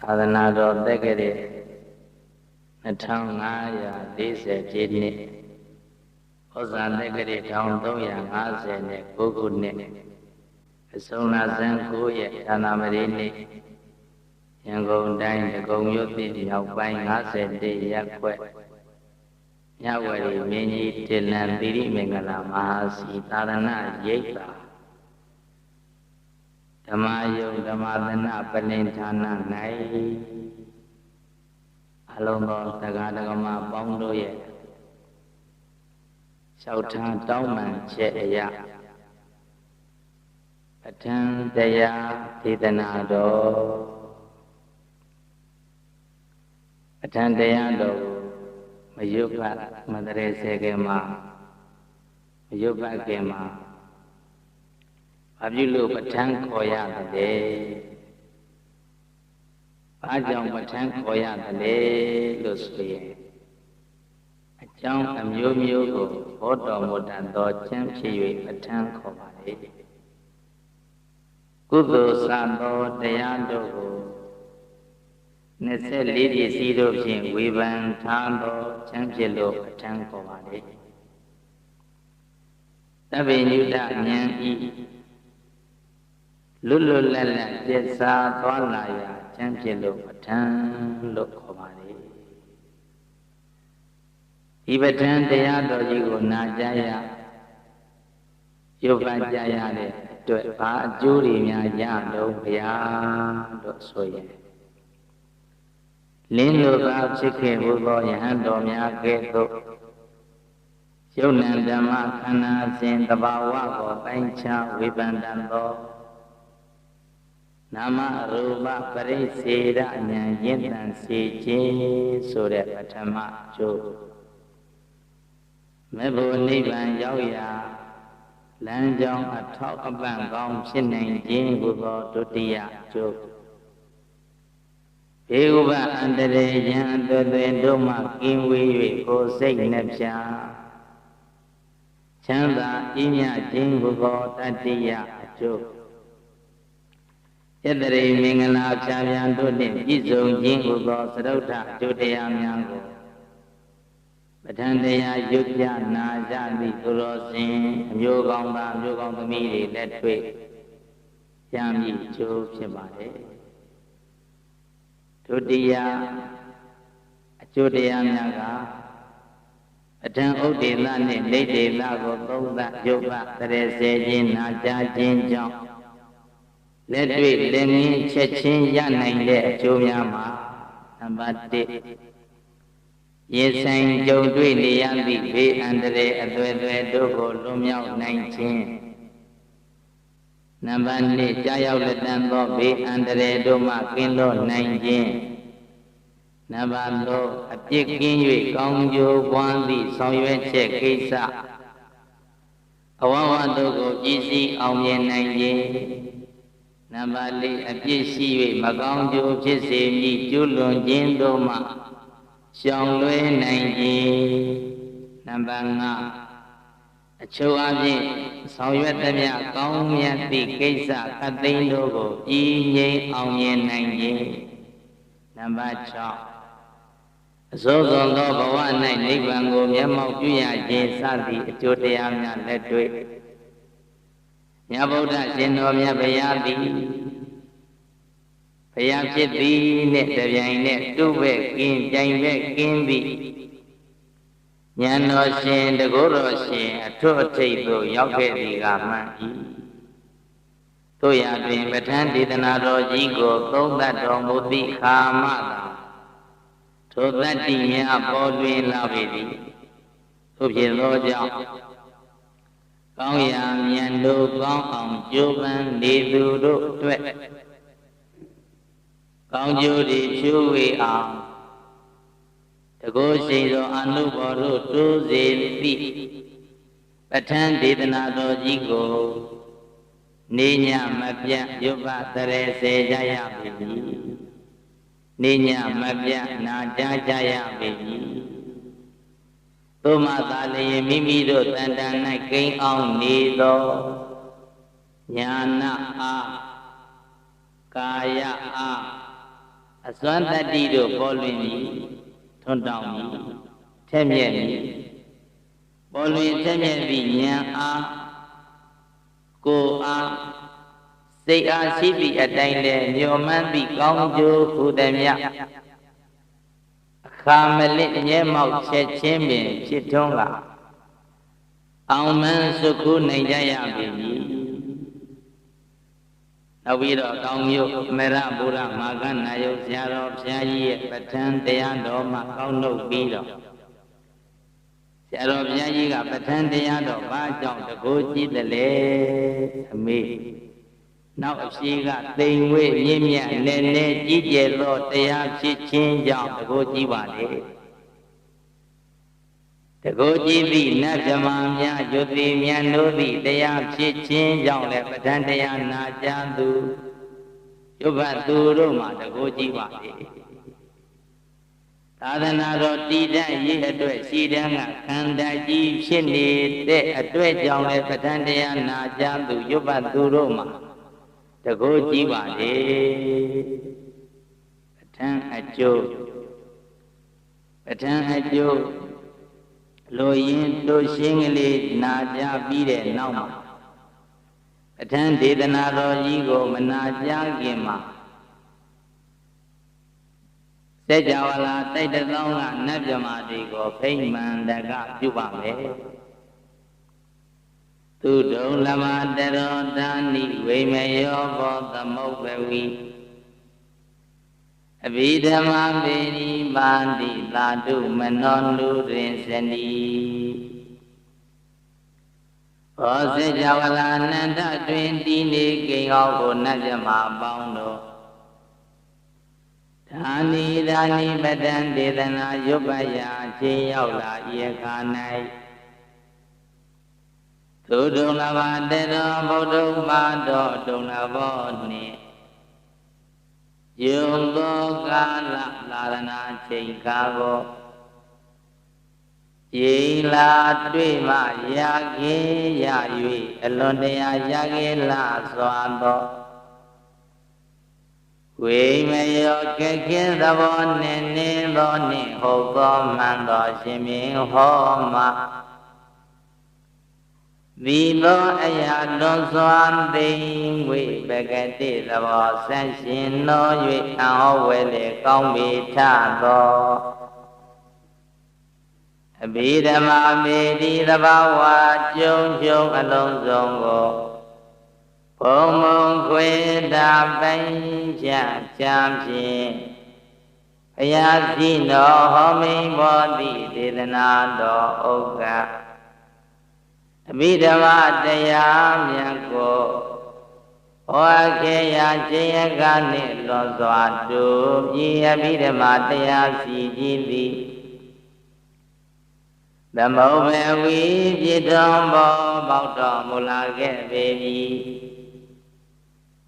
သာသနာတော်တက္ကရာ2540ပြည့်နှစ်ဩဇာတက္ကရာ1359ခုနှစ်အစုံလဆန်း9ရက်ဌာနမရီနေ့ရန်ကုန်တိုင်းဒဂုံမြို့သစ်မြောက်ပိုင်း51ရပ်ကွက်မြဝတီမင်းကြီးတိလံသီရိမင်္ဂလာမဟာစီသာသနာရိပ်သာဓမ္မယုံဓမ္မသနပလင်ဌာန၌အလုံးသောတရားဓမ္မပေါင်းတို့ရဲ့လျှောက်ထားတောင်းပန်ချက်အရပဋ္ဌာန်းတရားဒေသနာတော်ပဋ္ဌာန်းတရားတော်မယုတ်ပတ်မတရေစေကေမှာမယုတ်ပတ်ကေမှာဘာပြုလို့ပဋ္ဌာန်းခေါ်ရတယ်ဘာကြောင့်ပဋ္ဌာန်းခေါ်ရတယ်လို့ဆိုရင်အကြောင်းအမျိုးမျိုးကိုဟောတော်မူတတ်သောကျမ်းဖြစ်၍ပဋ္ဌာန်းခေါ်ပါလေကုသိုလ်စသောတရားတို့ကို24ပစ္စည်းတို့ဖြင့်ဝေဖန်ထားသောကျမ်းဖြစ်လို့ပဋ္ဌာန်းခေါ်ပါလေသဗ္ဗညုတဉာဏ်ဤလွတ်လွတ်လပ်လပ်ပြစ္ဆာသွားလာရာကျမ်းဖြစ်လို့ပဋ္ဌာန်းလို့ခေါ်ပါလေဒီပဋ္ဌာန်းတရားတော်ကြီးကိုနာကြားရရုပ်ပတ်ကြရတဲ့အတွက်ဘာအကျိုးတွေများရလို့ဘုရားလို့ဆိုရင်လင်းလိုသာဖြစ်ခဲ့ဘုသောယဟန်တော်များကဲ့သို့ယုတ်နံဓမ္မခန္ဓာစဉ်တဘာဝကိုပိုင်းခြားဝေဖန်တတ်သောနာမရူပပရိစေရဉာဏ်ရင့်တန်စေခြင်းဆိုတဲ့ပထမကျိုးမေဖို့နိဗ္ဗာန်ရောက်ရာလမ်းကြောင်းအထောက်အပံ့ကောင်းဖြစ်နိုင်ခြင်းဟူသောဒုတိယကျိုးဘေဥပအန္တရေယံအသွသွင်တို့မှကင်းဝေး၍ကိုယ်စိတ်နှပြချမ်းသာအင်းမြခြင်းဟူသောတတိယအကျိုးယတရိမင်္ဂလာဖြာပြန်တို့နှင့်ပြည့်စုံခြင်းဟူသောသရုဒ္ဓအကျိုးတရားများကိုပဋ္ဌာန်းတရားယုတ်ပြနာကြသည့်သူတော်စင်အမျိုးကောင်းသားအမျိုးကောင်းသမီးတွေလက်တွေ့ရမည်ကျိုးဖြစ်ပါလေဒုတိယအကျိုးတရားများကပဋ္ဌာန်းဥဒိသနှင့်နေဒေသကိုသုံးသယုတ်ပတရေစေခြင်းနာကြားခြင်းကြောင့်လက်တွေ့လက်ငင်းချက်ချင်းရနိုင်တဲ့အကျိုးများမှာနံပါတ်1ရေဆိုင်ကြုံတွေ့နေရသည့်ဘေးအန္တရာယ်အသွယ်သွယ်တို့ကိုလွန်မြောက်နိုင်ခြင်းနံပါတ်2ကြာရောက်လက်တန်သောဘေးအန္တရာယ်တို့မှကင်းလွတ်နိုင်ခြင်းနံပါတ်3အပြစ်ကင်း၍ကောင်းကျိုးပွားသည့်ဆောင်ရွက်ချက်ကိစ္စအဝဝတို့ကိုပြည့်စည်အောင်မြင်နိုင်ခြင်းနံပါတ်4အပြစ်ရှိ၍မကောင်းကျိုးဖြစ်စေမည်ကျူးလွန်ခြင်းတို့မှရှောင်လွဲနိုင်ခြင်းနံပါတ်5အချို့အပြင်ဆောင်ရွက်သမျှကောင်းမြတ်သည့်ကိစ္စကသိန်းတို့ကိုကြီးငြိမ်အောင်မြင်နိုင်ခြင်းနံပါတ်6အစိုးစွန်သောဘဝ၌နိဗ္ဗာန်ကိုမျက်မှောက်ပြုရခြင်းစသည့်အကျိုးတရားများလက်တွေ့မြတ်ဗုဒ္ဓရှင်တော်မြတ်ဗျာသည်ဘုရားဖြစ်သည်နှင့်တပြိုင်နက်တုဘက်ကင်းပြိုင်ဘက်ကင်းသည်ဉာဏ်တော်ရှင်တကုတော်ရှင်အထွတ်အထိပ်သို့ရောက်ခဲ့သည်ကမှန်၏တို့ရာတွင်ပဋ္ဌာန်းဒေသနာတော်ကြီးကိုသုံးသပ်တော်မူသည့်ခါမှသာထိုတတ္တိများပေါ်လွင်လာပေသည်ထို့ဖြစ်သောကြောင့်ကောင်းရာမြတ်တို့ကောင်းအောင်ကြိုးပမ်းနေသူတို့အတွက်ကောင်းကျိုးတွေဖြိုးဝေအောင်တကုရှိန်သောအနုဘော်တို့တိုးစေသည့်ပဋ္ဌာန်းဒေသနာတော်ကြီးကိုနေညမပြတ်ရုပ်ပတရေစေကြရပေမည်နေညမပြတ်နာကြားကြရပေမည်သို့မှသာလျင်မိမိတို့တန်တန်၌ကိန်းအောင်နေသောညာနာအားကာယအား အစွမ်းတတ္တိတို့ပေါ်လွင်ပြီထွန်းတောင်းပြီထက်မြက်ပြီပေါ်လွင်ထက်မြက်ပြီဉာဏ်အားကိုယ်အားစိတ်အားရှိပြီအတိုင်းလဲမျှော်မှန်းပြီးကောင်းကျိုးဟူသည်မြတ်အခါမလစ်အငဲမောက်ချက်ချင်းပင်ဖြစ်ထွန်းကအောင်မှန်းစုခုနိုင်ကြရပြီနောက်ပြီးတော့ကောင်းမြို့အမေရဗုဒ္ဓမာကနာယုတ်ဆရာတော်ဘုရားကြီးရဲ့ပဋ္ဌာန်းတရားတော်မှာကောင်းလို့ပြီးတော့ဆရာတော်ဘုရားကြီးကပဋ္ဌာန်းတရားတော်ဘာကြောင့်တကိုးကြည့်တယ်လဲအမေနောက်အရှိကသိမ်ဝေးမြင့်မြတ်နဲ့နဲ့ကြီးကျယ်သောတရားဖြစ်ခြင်းကြောင့်တကိုးကြည့်ပါလေတကိုးကြည့်သည့်နတ်ဗြဟ္မာများယုတိမြတ်တို့သည့်တရားဖြစ်ခြင်းကြောင့်လည်းပဋ္ဌာန်းတရားနာကြားသူယုဘသူတို့မှာတကိုးကြည့်ပါလေသာသနာတော်တည်တံ့ရေးအတွက်ရှိတဲ့ကခန္ဓာကြီးဖြစ်နေတဲ့အတွက်ကြောင့်လည်းပဋ္ဌာန်းတရားနာကြားသူယုဘသူတို့မှာတကိုးကြည့်ပါလေပဋ္ဌာန်းအကျိုးလိုရင်းတို့ရှင်းကလေးနာကြပြီးတဲ့နောက်မှာပဋ္ဌာန်းဒေသနာတော်ကြီးကိုမနာကြခင်မှာစัจ java လာတိုက်တသောကနတ်မြမာတွေကိုဖိမှန်တကပြုပါမယ်သူဒုံလမတရောတာနိဝိမယောဘောသမုပ္ပဝီအဘိဓမ္မာပေနိပါတိသာတုမနောနုရင်စနီဘောစัจ java လာအနန္တတွင်တည်နေကိန်းအောင်ကိုနတ်မြမာပေါင်းတို့ဒါနိပဋ္ဌာန်းဒေသနာယုပ္ပယအချင်းရောက်လာဤအခါ၌သုဒ္ဓလဘတေရောဗုဒ္ဓမာတော်ဒုံလဘောနှင့်ယုံသောကာလလာရဏချိန်ကားကိုယေလာတွေ့မှရခဲ့ရ၍အလွန်တရာရခဲ့လာစွာသောဝိမယောကကိသဘောနှင့်နေသောနှင့်ဟုတ်သောမှန်သောရှင်မင်းဟောမှာဒီသောအရာလွန်စွာသိဝိပကတိသဘောဆန့်ရှင်သော၍အဟောဝဲလေကောင်းပေထသောအဘိဓမ္မာမေတိသဘာဝကျုံကျုံအလုံးစုံကိုဘုံဘုံခွေတာပိုင်းချချမ်းဖြင့်ဘုရားရှိတော်ဟောမိန်ဘောတိဒေသနာတော်ဥက္ကအဘိဓမ္မာတရားမြတ်ကိုဟောခဲ့ရာခြင်းရကနှင့်လွန်စွာတို့ပြည်အဘိဓမ္မာတရားစီကြည်သည်သမုပ္ပဝီပြည့်တော်ဘောပေါတော်မူလာခဲ့ပေပြီ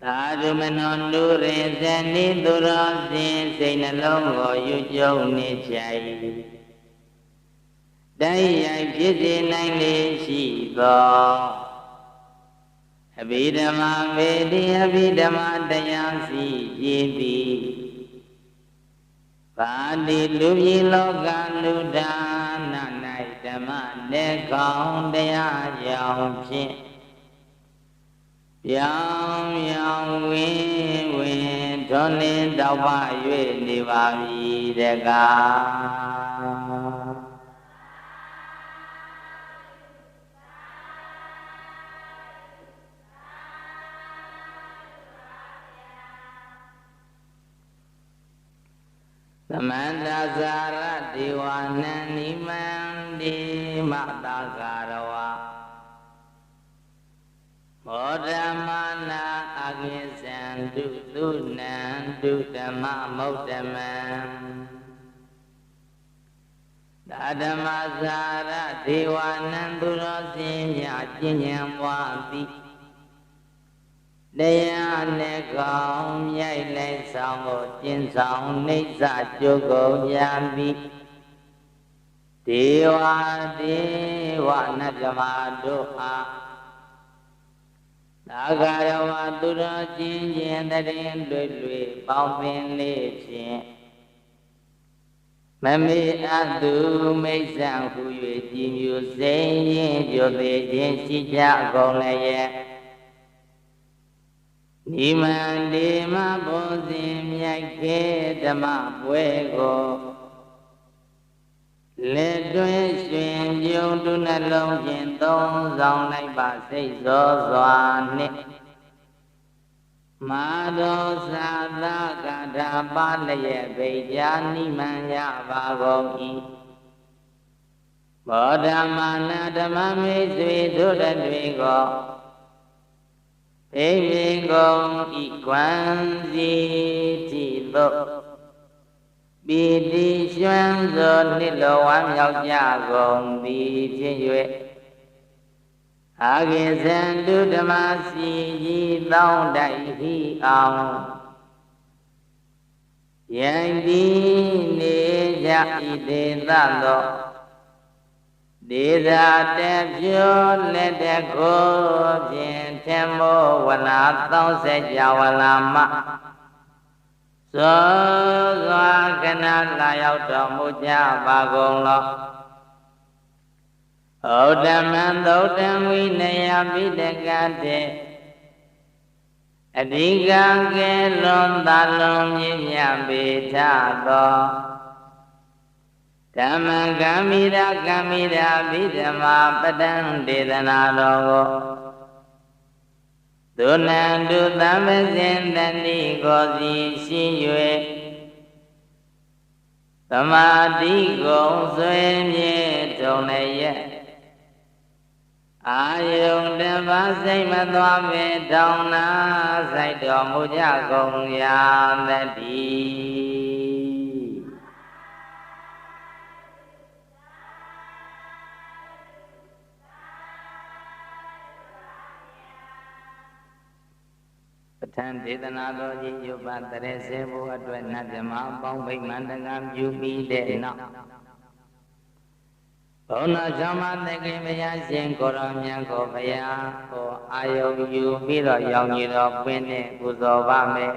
သာဓုမနောနုရင်ဇနိသူရောစဉ်စိတ်နှလုံးကိုယူကျုံနေကြ၏တိုင်းရိုက်ဖြစ်စေနိုင်လေရှိသောအဘိဓမ္မာမေတိအဘိဓမ္မာတရားစီကြည်သည်ပါတိလူပြည်လောကလူဒါန၌ဓမ္မနေကောင်းတရားကြောင့်ဖြင့်ပြောင်းရောင်ဝင်ထွန်းလင်းတောက်ပ၍နေပါပြီတကားသမန္တဇာရဒေဝနံနိမန္တိမတာကာရဝမောဓမနာအကိသံတုသုနံတုဓမ္မမௌတမံသာဓမ္မဇာရဒေဝနံသူတော်စင်မြကျင့်ဉာဏ်ပွားသည်တရားနဲ့ကောင်းမြိုက်လိုက်ဆောင်ကိုကျင့်ဆောင်နေစာကျုပ်ကုန်ရပြီဒေဝနတ်မြမာတို့အား သာဂရဝသူတော်ချင်းချင်းတရင်လွေပေါင်းပင်လေးဖြင့်မမေအတုမိတ်ဆံဟူ၍ကြည်ညိုစိမ့်ရင်ကြိုသေးခြင်းရှိကြကုန်လည်းရဲ့နိမန္တိမဘောဇင်မြိုက်ခဲဓမ္မပွဲကိုလက်တွင်ရွှင်ပြုံးတုနှလုံးချင်းသုံးဆောင်လိုက်ပါစိတ်စောစွာနှင့်မာတော်သာသာကထာပါလျက်ဗိညာနိမံရပါကုန်၏ဘောဓမာနဓမ္မမေဆွေတို့တွေကိုအိမေကုန်ဤကွမ်စီတိသို့ပိတိရွှမ်းစွာနှစ်လောဝမ်းမြောက်ကြကုန်သည်ဖြစ်၍အာကိသံတုဓမ္မစီကြီးတောင်းတိုက်ဟိအောင်ယံတိနေကြဤဒေသသောဒေသာတက်ပြောလက်တကိုဖြင့်ထမောဝလာသောစကြဝလာမသောစွာကနလာရောက်တော်မူကြပါကုန်လောဩတမံသုတ်တံဝိနယပိတကတေအဓိကကဲလွန်သာလွန်မြင့်မြတ်ပေထသောဓမ္မကံမိရာကံမိရာဘိဓမ္မာပတံဒေသနာတော်ကိုဒုနန္တုသမ္ပဇင်တတိကိုစီရှိ၍သမာတိကိုဆွေမြေထုံလည်းရဲ့အာယုန်တပါးစိတ်မသွားပေတောင်းနာစိုက်တော်မူကြကုန်ရာတည်းပဋ္ဌာန်းဒေသနာတော်ကြီးယုပ္ပတရေစေဖို့အတွက်နတ်ဓမ္မပေါင်းဗိမာန်တကံပြုပြီးတဲ့နောက်ဘုန်းတော်ဇမသခင်ဘုရားရှင်ကိုရောမြတ်ကိုဘုရားကိုအာယုံယူပြီးတော့ရောင်ကြီးတော်ပွင့်တဲ့ပူဇော်ပါမယ်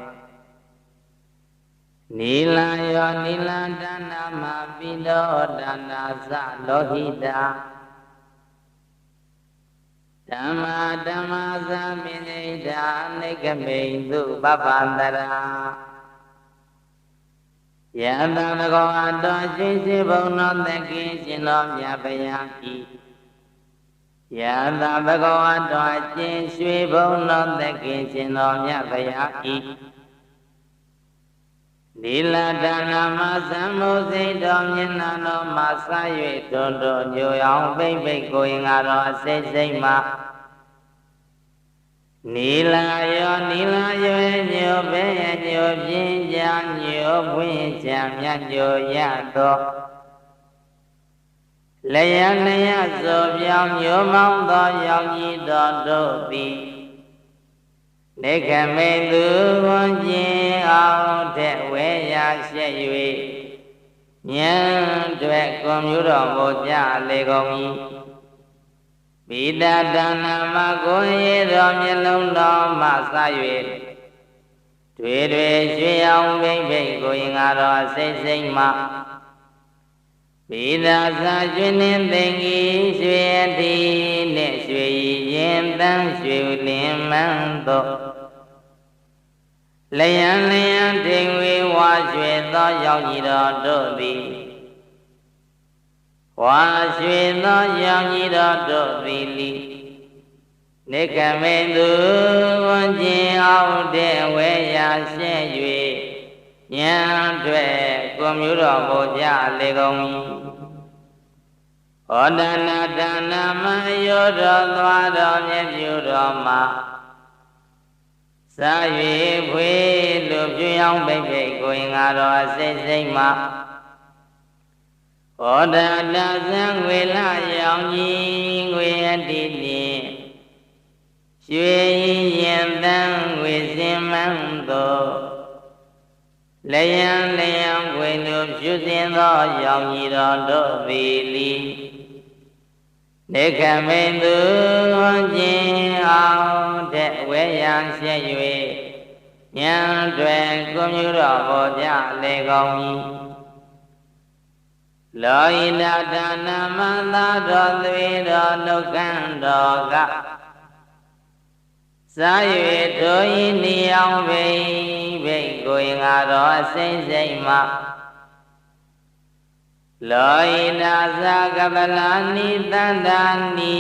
နီလံယောနီလံဒါနာမပိတောဒါနာသလောဟိတာဓမ္မာဓမ္မာသမိနိဒာနိကမိန်သုပပန္တရာယံတံတကောအတော်ရှိရှိဘုံတော်သခင်ရှင်တော်မြတ်ဗျာဤယံတံတကောအတော်ကျင်ရွှေဘုံတော်သခင်ရှင်တော်မြတ်ဗျာဤနိလဒနာမသံမောစိတ်တော်မျက်နှာတော်မှာစ၍တွန်တွန်ညိုအောင်ပိမ့်ပိတ်ကိုရင်ငါတော်အစိတ်စိတ်မှာနီလာယောနီလာယောညိုပဲညိုပြင်းကြညိုပွင့်ကြမြတ်ညိုရသောလျံလျံဆိုပြောင်းညိုမောင်းသောရောင်ကြီးတော်တို့သည်နေခမေသူဝန်ကျင်အောင်တဲ့ဝဲရာရှက်၍ဉာဏ်တွေကွန်မြူတော်မူကြလေကုန်၏ပိတဒါနာမကိုရေတော်မျက်လုံးတော်မှစ၍တွေရွှေအောင်ဘိမ့်ဘိမ့်ကိုရင်ငါတော်စိတ်စိတ်မှပိသာသာရွှေနှင်းသိင်ကြီးရွှေအတီနှင့်ရွှေရင်တန်းရွှေလင်းမန်းသောလျံလျံထိန်ဝေဝါရွှေသောရောက်ကြီးတော်တို့သည်ဝါရွှေသောရောင်ကြီးတော်တို့သည်လိနေကမေသူဝန်ကျင်အောင်တဲ့ဝဲရာရှဲ့၍ဉာဏ်တွေကွန်မြူတော်မူကြလေကုန်၏ဟောဒနာဒါနာမယောတော်သွားတော်မြတ်ပြုတော်မှာသာ၍ဖွေလူပြူအောင်ပိတ်ပိတ်ကိုရင်ငါတော်အစိတ်စိတ်မှာဟောဒနာဇံငွေလာရောင်ကြီးငွေအတိနှင့်ရွှေရင်တန်းငွေစင်မန်းသောလျံလျံဖွေလူပြူစင်သောရောင်ကြီးတော်တို့သည်လီ နေခမိန်သူခြင်းအောင်တဲ့ဝဲရန်ရှက်၍ဉာဏ်တွေကိုမြူတော်ပေါ်ကြလေကုန်၏လောဟိနာဒါနမသာတော်သွေတော်နှုတ်ခမ်းတော်ကစား၍ထိုဤနိအောင်ဘိဘိကိုငါတော်အစိမ့်စိမ့်မှလောဟိနာသကပလာနိတန္တာနိ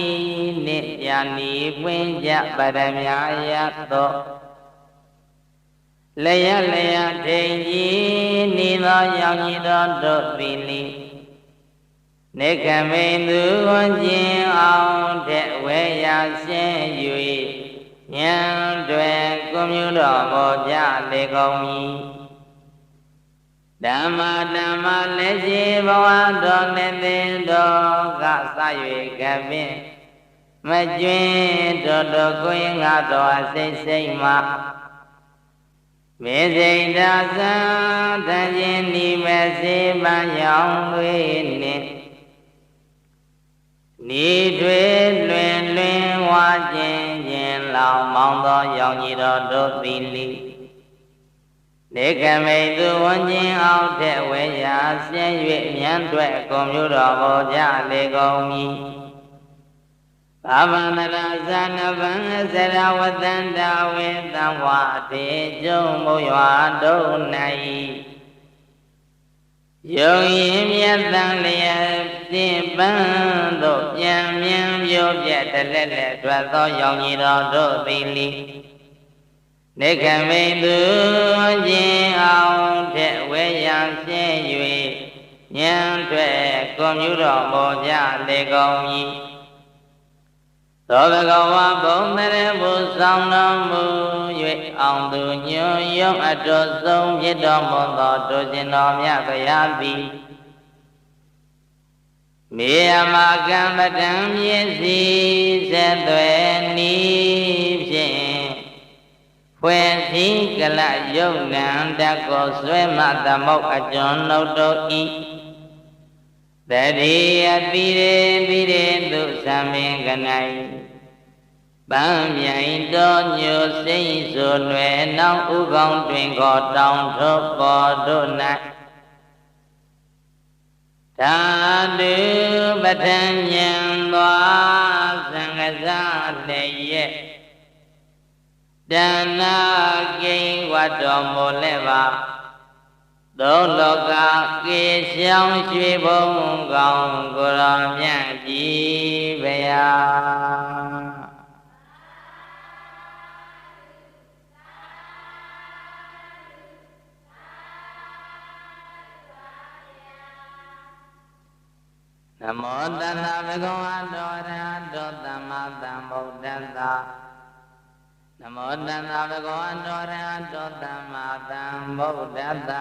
နိယနိပွင့်ကြပရမယသောလျက်လျက်ထိန်ကြီးနိသောရောင်ကြီးတော်တို့သည်လိနေကမိန်သူဝန်ခြင်းအောင်တဲ့ဝဲရာရှင်း၍ဉာဏ်တွေကိုမြူတော်ပေါ်ကြလေကုန်၏ဓမ္မလက်ရှိဘဝတော်နဲ့သင်တော်ကစ၍ကပင်မကျွင်းတော်ကိုယ်ငါတော်အစိတ်စိတ်မှမေစိတ်သာသံတန်ခြင်းဒီမစေပန်းရောင်တွေနှင့်ဤတွေလွင်ဝါခြင်းလောင်မောင်းသောရောင်ကြီးတော်တို့သည်လိနေကမိန်သူဝန်ခြင်းအောင်တဲ့ဝဲရာရှင်း၍မြန်းတွဲကွန်မျိုးတော်ပေါ်ကြလေကုန်မည်ဘာဝန္တရာဇာနဗံစရဝတန္တဝေသံဝါတေကျုံမုံရွာတို့၌ယုံရင်မြတ်တန်လျက်ပြင်းပန်းသို့ပြန်မြင်ပြောပြတလက်လက်ထွက်သောရောင်ကြီးတော်တို့သည်လိနေကမိန်သူခြင်းအောင်တဲ့ဝဲရန်ရှင်း၍ဉာဏ်ထွက်ကွန်မြူတော်ပေါ်ကြလေကုန်၏သောဘဂဝါဘုံတရေဘုဆောင်တော်မူ၍အောင်သူညွန်ယုံအတော်ဆုံးဖြစ်တော်မူသောတို့ရှင်တော်မြတ်ဗျာသည်မေယမကံပတံမြည့်စီဆက်သွယ်နီးဖြင့်ဖွယ်စီကလယုတ်နံတကောဆွဲမသမုတ်အကျွန်ုပ်တို့ဤတတိအတိရေသူသံမင်ကနိုင်ပန်းမြိုင်တော်ညိုစိမ့်ဆိုလွယ်နောင်ဥကောင်းတွင်ခေါ်တောင်ထုတ်ပေါ်တို့၌သာတုပဋ္ဌာဉ္ဉံသွားသံဃာလည်းရဲ့တဏ္ဍကိဝတ္တော်မူလည်းပါသုံးလောကကေရှောင်းရွှေဘုံကောင်းကိုရောမြတ်ကြီးဗျာနမောတတဗုဒ္ဓဝါတောရဟတောသမ္မာသမ္ဗုဒ္ဓတ္တနမောတတဗုဒ္ဓဝါတောရဟတောသမ္မာသမ္ဗုဒ္ဓတ္တ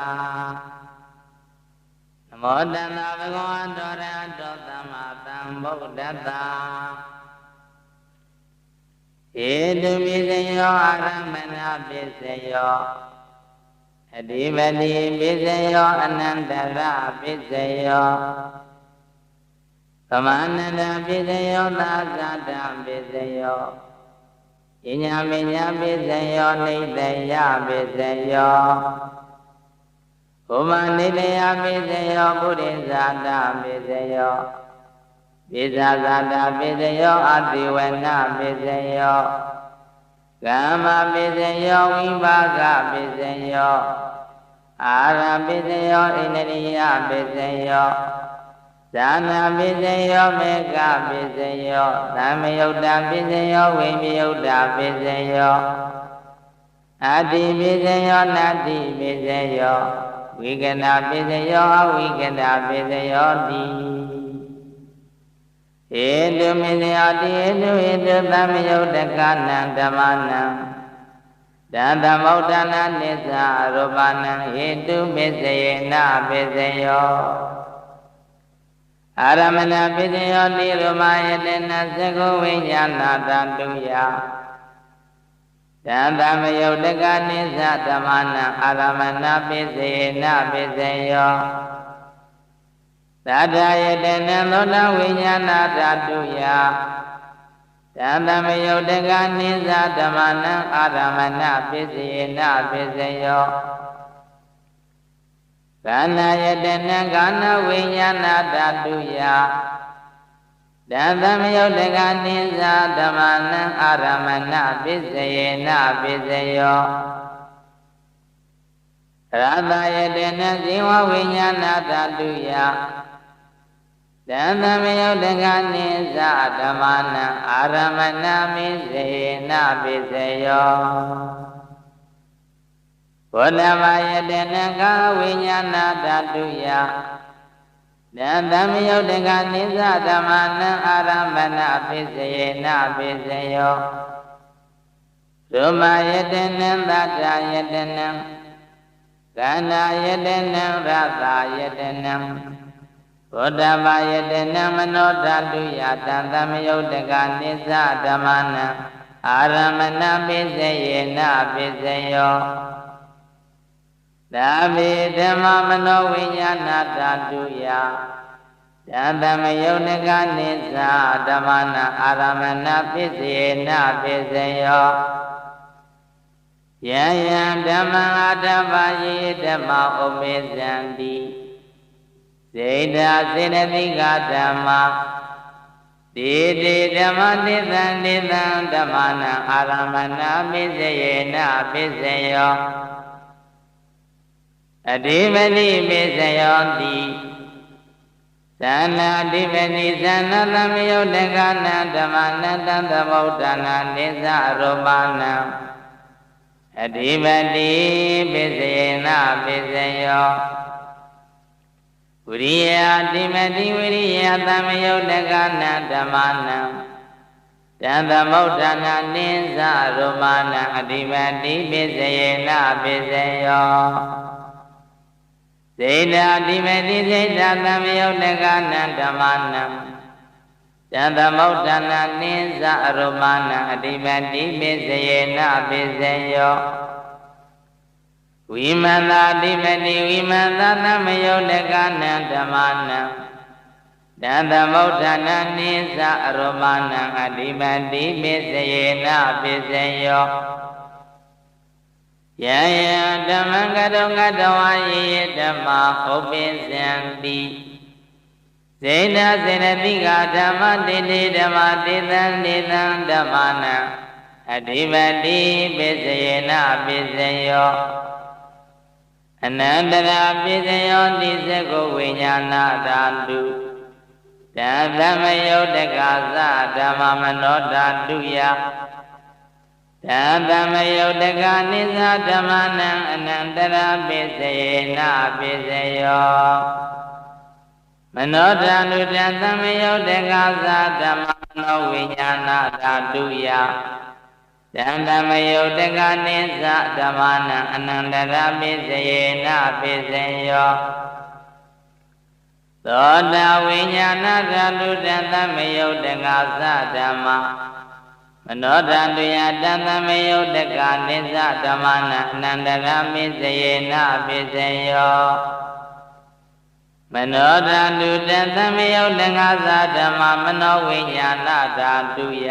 နမောတတဗုဒ္ဓဝါတောရဟတောသမ္မာသမ္ဗုဒ္ဓတ္တဧတုပိစယောအာရမဏပိစယောအဓိပတိပိစယောအနန္တရပိစယောသမန္တပိစယောသာသတပိစယောပညာမညာပိစယောနိတ္တယပိစယောဘုမနိတ္တယပိစယောပုရိသတာပိစယောပိဇာသတာပိစယောအတိဝနပိစယောကမ္မပိစယောဝိပါကပိစယောအာရပိစယောဣန္ဒြိယပိစယောဇာနာပိစယောမေကပိစယောသမယုတ်တာပိစယောဝိမယုတ်တာပိစယောအတိပိစယောနတ္တိပိစယောဝိကနာပိစယောအဝိကနာပိစယောတိဧတုမေစယောတိဧတုသမယုတ်တကနံဓမ္မနံတသမௌဒနာနိစ္စရူပနံဧတုပိစယေနပိစယောအာရမဏပိစယောတိရမယတေနသကုဝိညာဏတတုယတံသမယုတ်တကနိစ္စဓမ္မနံအာရမဏပိစယေနပိစယောသ သတ္တယတနံသောတဝိညာဏဓာတုယတံသမယုတ်တကနိစ္စဓမ္မနံအာရမဏပစ္စယေနပစ္စယောကာဏယတနံကာဏဝိညာဏဓာတုယတံသမယုတ်တကနိစ္စဓမ္မနံအာရမဏပစ္စယေနပစ္စယောရတယတနံဇိဝဝိညာဏဓာတုယတံသမယုတ်တကနိစ္စဓမ္မနံအာရမဏမိစေနပိစေယောဘောဓဘာယတနံကာဝိညာဏဓာတုယတံသမယုတ်တကနိစ္စဓမ္မနံအာရမဏပိစေနပိစေယောရမယတနံသတ္တယတနံကန္နာယတနံရတယတနံဘောဓဘာယတနံမနောဓာတုယတံသမယုတ်တကနိစ္စဓမ္မနံအာရမဏပိစေယေနပိစေယောသာမေဓမ္မမနောဝိညာဏဓာတုယတံသမယုတ်တကနိစ္စဓမ္မနံအာရမဏပိစေယေနပိစေယောယံယံဓမ္မအာတဗ္ဗယေဓမ္မဥမေဇံတိစေတစေတသိကဓမ္မတေတေဓမ္မတိသံတိသံဓမ္မနံအာရမဏပိစေယေနပိစေယောအဓိပတိပိစေယောတိသန္နာအဓိပတိသန္နာသမယုတ်တကနံဓမ္မနတ္တသမုဋ္ဌာနာနိစ္စရူပနံအဓိပတိပိစေယေနပိစေယောဝိရိယအဓိပတိဝိရိယသမယုတ်တကနံဓမ္မနံတံသမုဋ္ဌာနာနိစ္စရူပနံအဓိပတိပိစေယေနပိစေယောစေတအဓိပတိစေတသမယုတ်တကနံဓမ္မနံတံသမုဋ္ဌာနာနိစ္စရူပနံအဓိပတိပိစေယေနပိစေယောဝိမန္တာအဓိပတိဝိမန္တာသမယုတ်တကနံဓမ္မနံတံသမုဋ္ဌာနာနိစ္စရူပနံအဓိပတိပိစေယေနပိစေယောယံယံဓမ္မံကတောကတဝါယေဓမ္မာဥပိသံတိစေတစေတသိကဓမ္မတိတိဓမ္မတိသံတိသံဓမ္မနံအဓိပတိပိစေယေနပိစေယောအနန္တရာပိစေယောတိသကုဝိညာဏဓာတုတံသမယုတ်တကသဓမ္မမနောဓာတုယတံသမယုတ်တကနိစ္စဓမ္မနံအနန္တရာပိစေယေနပိစေယောမနောဓာတုတံသမယုတ်တကသဓမ္မမနောဝိညာဏဓာတုယတံသမယုတ်တကနိစ္စဓမ္မနံအနန္တရာပိစေယေနပိစေယောသောတာဝိညာဏဓာတုတံသမယုတ်တကသဓမ္မမနောဓာတုယတံသမယုတ်တကနိစ္စဓမ္မနံအနန္တရာပိစေယေနပိစေယောမနောဓာတုတံသမယုတ်တကသဓမ္မမနောဝိညာဏဓာတုယ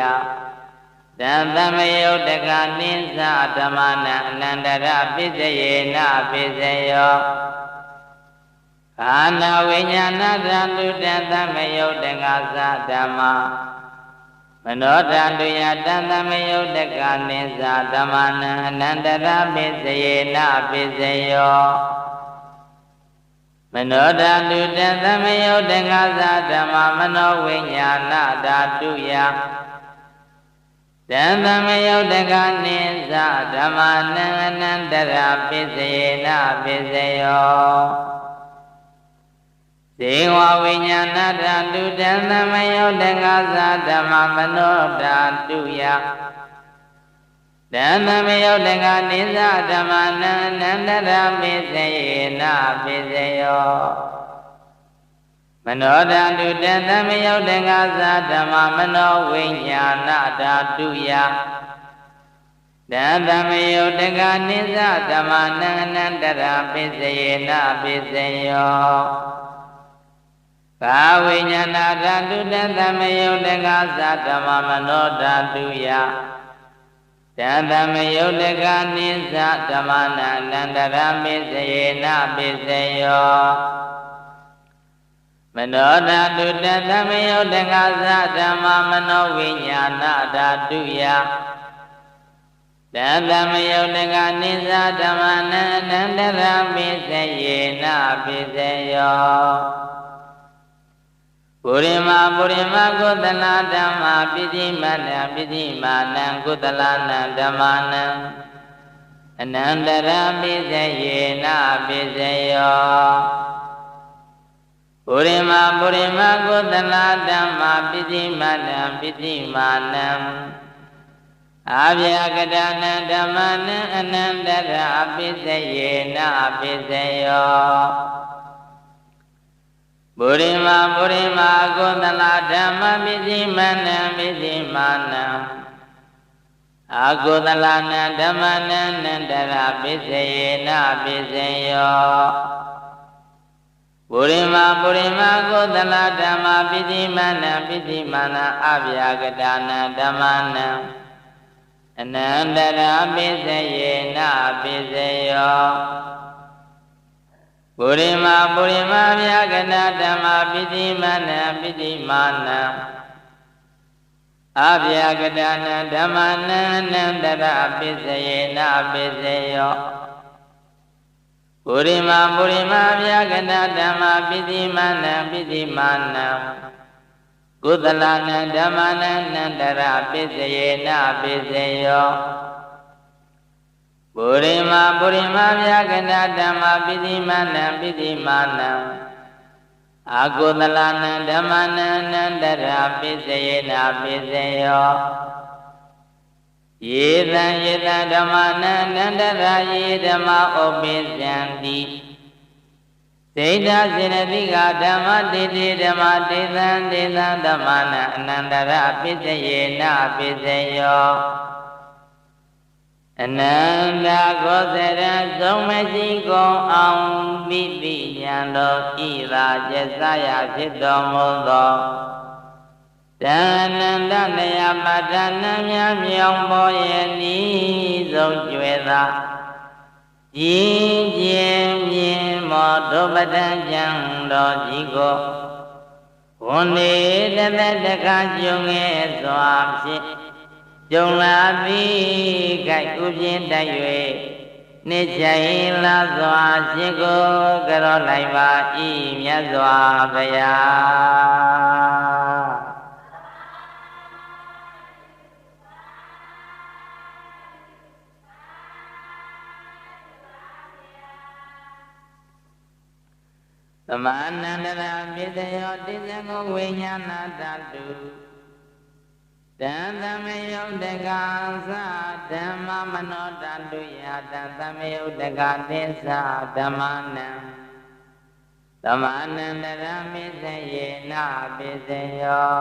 တံသမယုတ်တကနိစ္စဓမ္မနံအနန္တရာပိစေယေနပိစေယောခန္ဓာဝိညာဏဓာတုတံသမယုတ်တကသဓမ္မမနောဓာတုယတံသမယုတ်တကနိစ္စဓမ္မနံအနန္တရာပိစေယေနပိစေယောမနောဓာတုတံသမယုတ်တကသဓမ္မမနောဝိညာဏဓာတုယတံသမယုတ်တကနိစ္စဓမ္မနံအနန္တရာပိစေယေနပိစေယောဇေဝဝိညာဏဓာတုတံသမယုတ်တကသဓမ္မမနောဓာတုယတံသမယုတ်တကနိစ္စဓမ္မနံအနန္တရာပိစေယေနပိစေယောမနောဓာတုတံသမယုတ်တကသဓမ္မမနောဝိညာဏဓာတုယတံသမယုတ်တကနိစ္စဓမ္မနံအနန္တရာပိစေယေနပိစေယော ကာဝိညာဏဓာတုတသမယုတ်တကသဓမ္မမနောဓာတုယတသမယုတ်တကနိစ္စဓမ္မနာအနန္တရမေစယေနပိစယောမနောဓာတုတသမယုတ်တကသဓမ္မမနောဝိညာဏဓာတုယတသမယုတ်တကနိစ္စဓမ္မနာအနန္တရမေစယေနပိစယောပုရိမာကုသလဓမ္မာပိဋိမာနံကုသလနံဓမ္မာနံအနန္တရပိစယေနပိစယောပုရိမာကုသလဓမ္မာပိဋိမာနံအာဗျာကတနံဓမ္မာနံအနန္တရပိစယေနပိစယောပုရိမာကုသလဓမ္မပိစိမနံအာကုသလနံဓမ္မနံနန္တရပိစယေနပိစယောပုရိမာကုသလဓမ္မပိစိမနံအာဗျာကတနံဓမ္မနံအနန္တရပိစယေနပိစယောပုရိမာဗျာကနာဓမ္မာပိဋိမာနံအာဗျာကတနံဓမ္မနံအနန္တရပိစယေနပိစယောပုရိမာဗျာကနာဓမ္မာပိဋိမာနံကုသလနံဓမ္မနံအနန္တရပိစယေနပိစယောပုရိမာဗျာကနာဓမ္မာပိဋိမာနံအာကုသလနံဓမ္မနံအနန္တရပိစယေနပိစယောယေသံဓမ္မနံအနန္တရယေဓမ္မဩပိစံတိစေတစေနတိကဓမ္မတေတိဓမ္မတေသံဓမ္မနံအနန္တရပိစယေနပိစယောအနန္တကောသရသုံးမရှိကုန်အောင်ပိပိဉာဏ်တော်ဤသာကျက်စရာဖြစ်တော်မူသောတဏ္ဍနနယပတ္တနာမြမြောင်ပေါ်ရဲ့ဤဆုံးကျွဲသာကြည်ကျင်မြင်မောဒုပဒံကျံတော်ကြီးကိုဝန်နေတသက်တခါကျုံငယ်စွာဖြင့်ကျုံလာသည်ခိုက်ဥပြင်းတိုက်၍နေချိုင်လာစွာရှင်ကိုကြောလိုက်ပါဤမြတ်စွာဘုရားသမန္နန္တရာပိစယောတိသံဝိညာဏဓာတုတံသမယုတ်တကသဓမ္မမနောဓာတုယတံသမယုတ်တကသစ္စာဓမ္မနံသမန္နန္တရာပိစယေနပိစယော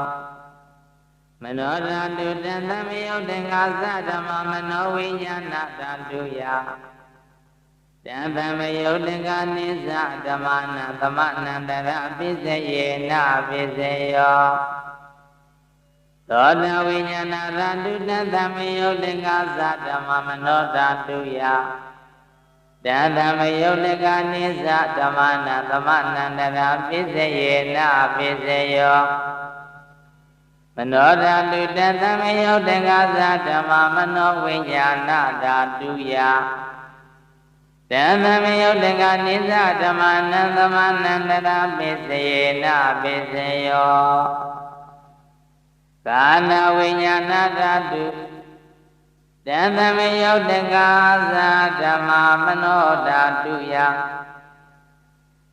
မနောဓာတုတံသမယုတ်တကသဓမ္မမနောဝိညာဏဓာတုယတံသမယုတ်တကနိစ္စဓမ္မနံသမနန္တရာပိစယေနပိစယောသောတဝိညာဏဓာတုတသမယုတ်တကသဓမ္မမနောဓာတုယတသမယုတ်တကနိစ္စဓမ္မနာသမနန္တရာပိစယေနပိစယောမနောဓာတုတသမယုတ်တကသဓမ္မမနောဝိညာဏဓာတုယတသမယုတ်တကနိစ္စဓမ္မနာသမနန္တရာပိစယေနပိစယောကာနဝိညာဏဓာတုတံသမယုတ်တကသဓမ္မမနောဓာတုယ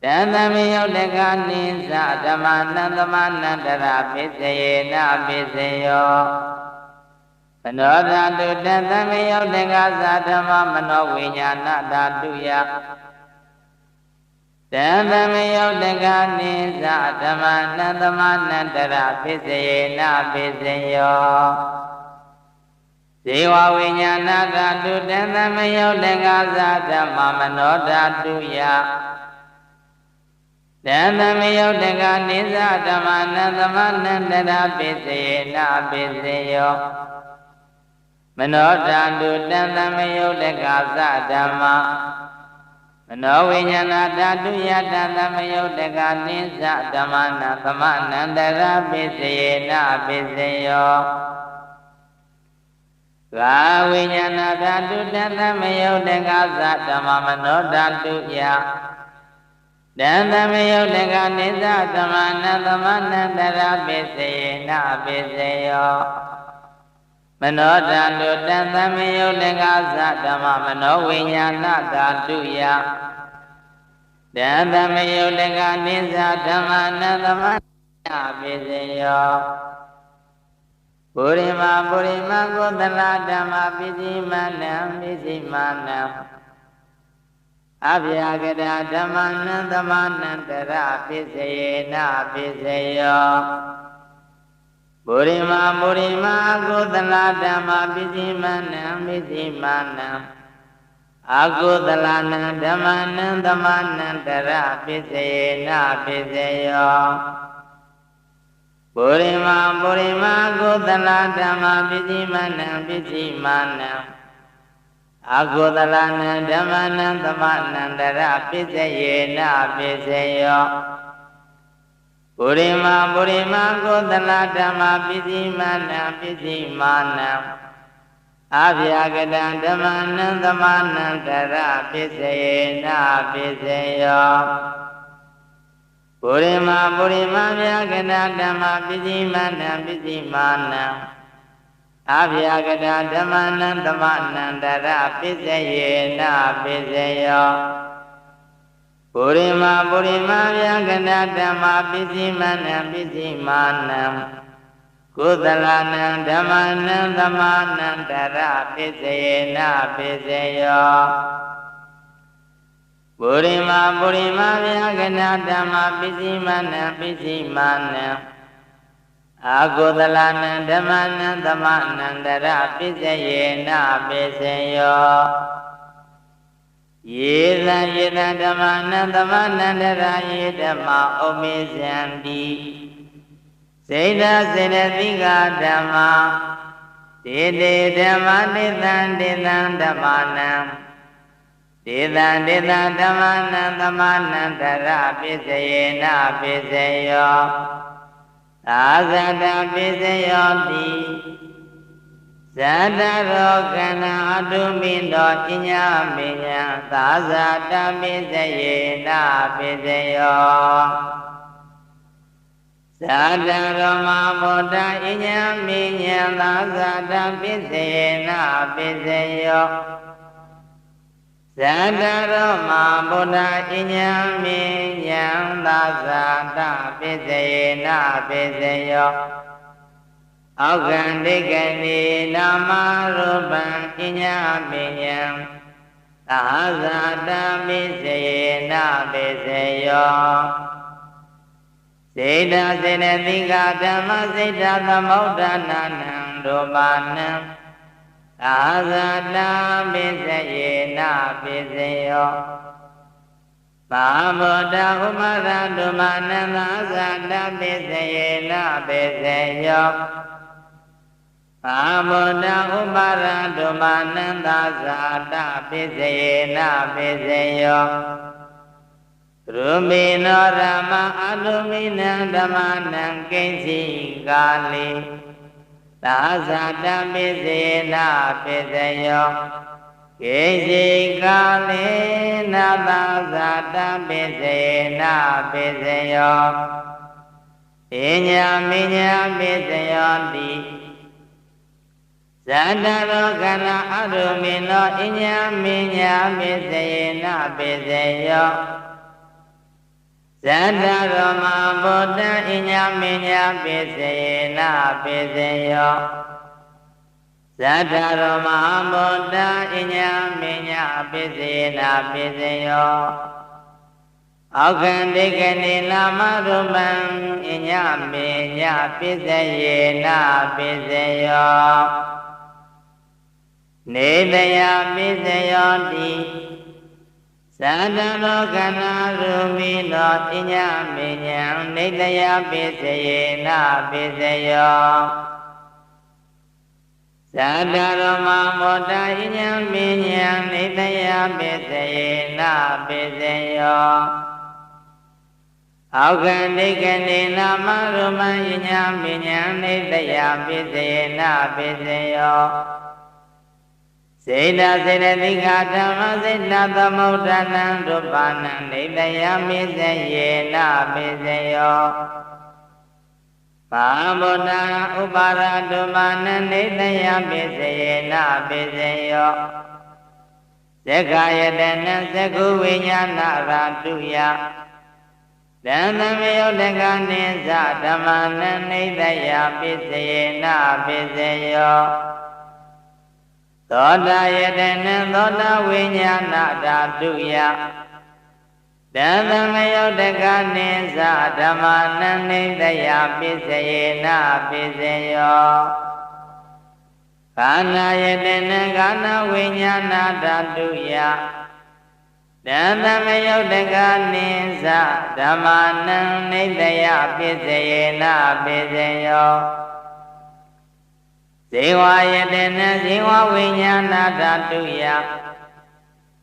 တံသမယုတ်တကနိစ္စဓမ္မနံသမနန္တရာပိစယေနပိစယောမနောဓာတုတံသမယုတ်တကသဓမ္မမနောဝိညာဏဓာတုယတံသမယုတ်တကနိစ္စဓမ္မနံသမနန္တရာပိစယေနပိစယောဇေဝဝိညာဏဓာတုတံသမယုတ်တကသဓမ္မမနောဓာတုယတ တန်သမယုတ်တကနိစ္စဓမ္မနံသမနန္တရာပိစေနာပိစေယောမနောတံတုတန်သမယုတ်တကသဓမ္မမနောဝိညာဏဓာတုယတန်သမယုတ်တကနိစ္စဓမ္မနံသမနန္တရာပိစေနာပိစေယောကာဝိညာဏဓာတုတန်သမယုတ်တကသဓမ္မမနောဓာတုယတန်သမယုတ်တကနိစ္စဓမ္မနံသမနန္တရာပိစေနာပိစေယောမနောဓာတုတန်သမယုတ်တကသဓမ္မမနောဝိညာဏဓာတုယတန်သမယုတ်တကနိစ္စဓမ္မနံသမနာပိစေယောပုရိမကုသလဓမ္မပိစိမနံပိစိမနံအဗျာကတာဓမ္မနံသမနန္တရပိစေနာပိစေယောပုရိမကုသလဓမ္မပိစိမနံပိစိမနံအကုသလနံဓမ္မနံသမနန္တရပိစေနာပိစေယောပုရိမကုသလဓမ္မပိစိမနံပိစိမနံအကုသလနံဓမ္မနံသမနန္တရပိစေနာပိစေယောပုရိမကုသလဓမ္မပိစိမနံပိစိမနံအဗျာကတံဓမ္မနံသမနန္တရပိစေနာပိစေယောပုရိမဗျာကတံဓမ္မပိစိမနံပိစိမနံအဗျာကတံဓမ္မနံသမနန္တရပိစေနာပိစေယောပုရိမဗျာကတံဓမ္မပိစိမနံပိစိမနံကုသလနံဓမ္မနံသမနန္တရပိစေနာပိစေယောပုရိမဗျာကတံဓမ္မပိစိမနံပိစိမနံအကုသလနံဓမ္မနံသမနန္တရပိစေနာပိစေယောယေသဓမ္မနံသမနန္တရာယေဓမ္မဩမေဇန္တိစေတစေတသိကဓမ္မတေတေဓမ္မတေသံဓမ္မနံတေသံဓမ္မနံသမနန္တရပိစေနာပိစေယောသာဇတပိစေယောတိဇတရောကဏအတုမိတောပညာမေညာသာဇတပိစေနာပိစေယောဇတရောမဗုဒ္ဓပညာမေညာသာဇတပိစေနာပိစေယောဇတရောမဗုဒ္ဓပညာမေညာသာဇတပိစေနာပိစေယောအောက်ကံဒိဋ္ဌိနေနာမရူပံပညာမေညာသာဇတပိစေနာပိစေယောစေတစေတသိကဓမ္မစေတသမုဋ္ဌာနာနံရူပနံသာဇတပိစေနာပိစေယောသာဗုဒ္ဓဥမရဓမ္မနံသာဇတပိစေနာပိစေယောသာဗုဒ္ဓဥပရဓမ္မနံသာဇာတပိစေနာပိစေယောရူမိနောရမအတုမိနံဓမ္မနံကိဉ္စီကာလိသာဇာတပိစေနာပိစေယောကိဉ္စီကာလိနာသာဇာတပိစေနာပိစေယောပညာမိညာပိစေယောတိဇတရောကဏအတုမိနောအညာမိညာပိစေနာပိစေယောဇတရောမဗုဒ္ဓအညာမိညာပိစေနာပိစေယောဇတရောမဗုဒ္ဓအညာမိညာပိစေနာပိစေယောအောက်ကံဒိဋ္ဌိနေနာမရူပံအညာမိညာပိစေနာပိစေယောနေတယပိစယောတိဇ သတ္တရောခဏရူမိသောပညာမဉ္ဇဉ်နေတယပိစယေနပိစယောသတ္တရောမမောတဉ္ဇဉ်မဉ္ဇဉ်နေတယပိစယေနပိစယောအောက္ခဏိကနေနာမရူမဉ္ဇဉ်မဉ္ဇဉ်နေတယပိစယေနပိစယောစေတစေတသိက္ခာဓမ္မစေတသမုဋ္ဌာနံဒုပ္ပနံနေတယမိစေယေနပိစေယောဘာဗုဒ္ဓဥပါရဒုမနံနေတယပိစေယေနပိစေယောသက္ခာယတနံသက္ခုဝိညာဏရာတုယတံသမယောတကနိသဓမ္မနံနေတယပိစေယေနပိစေယောသောတာယတနံသောတာဝိညာဏဓာတုယတံသမယုတ်တကနိသဓမ္မနံနေတယပိစယေနပိစယောခန္ဓာယတနံခန္ဓာဝိညာဏဓာတုယတံသမယုတ်တကနိသဓမ္မနံနေတယပိစယေနပိစယောဇေဝယတနံဇေဝဝိညာဏဓာတုယ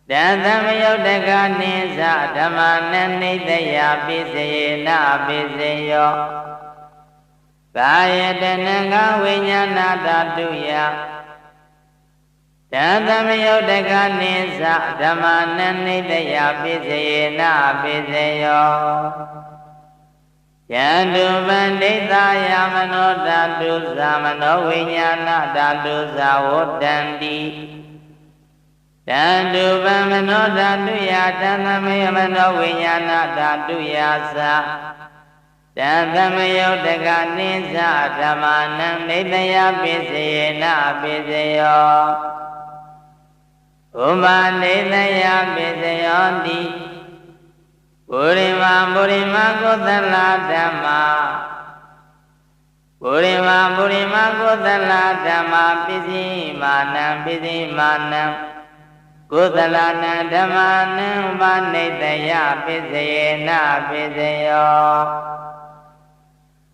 တံသမယုတ်တကနိသဓမ္မနံနေတယပိစယေနပိစယောကာယတနံကာဝိညာဏဓာတုယတံသမယုတ်တကနိသဓမ္မနံနေတယပိစယေနပိစယောယန္တုပန္ဒိတာယမနောဓာတုသမနောဝိညာဏဓာတုဇဝတ္တန္တိတန္တုပံမနောဓာတုယတံသမယမနောဝိညာဏဓာတုယသတံသမယုတ်တကနိသဓမ္မနံနေတယပိစယေနပိစယောဥပနေတယပိစယောတိပုရိမာပုရိမာကုသလဓမ္မာပုရိမာပုရိမာကုသလဓမ္မာပိစိမာနံပိစိမာနံကုသလနံဓမ္မာနံဥပနိတယပိစယေနပိစယော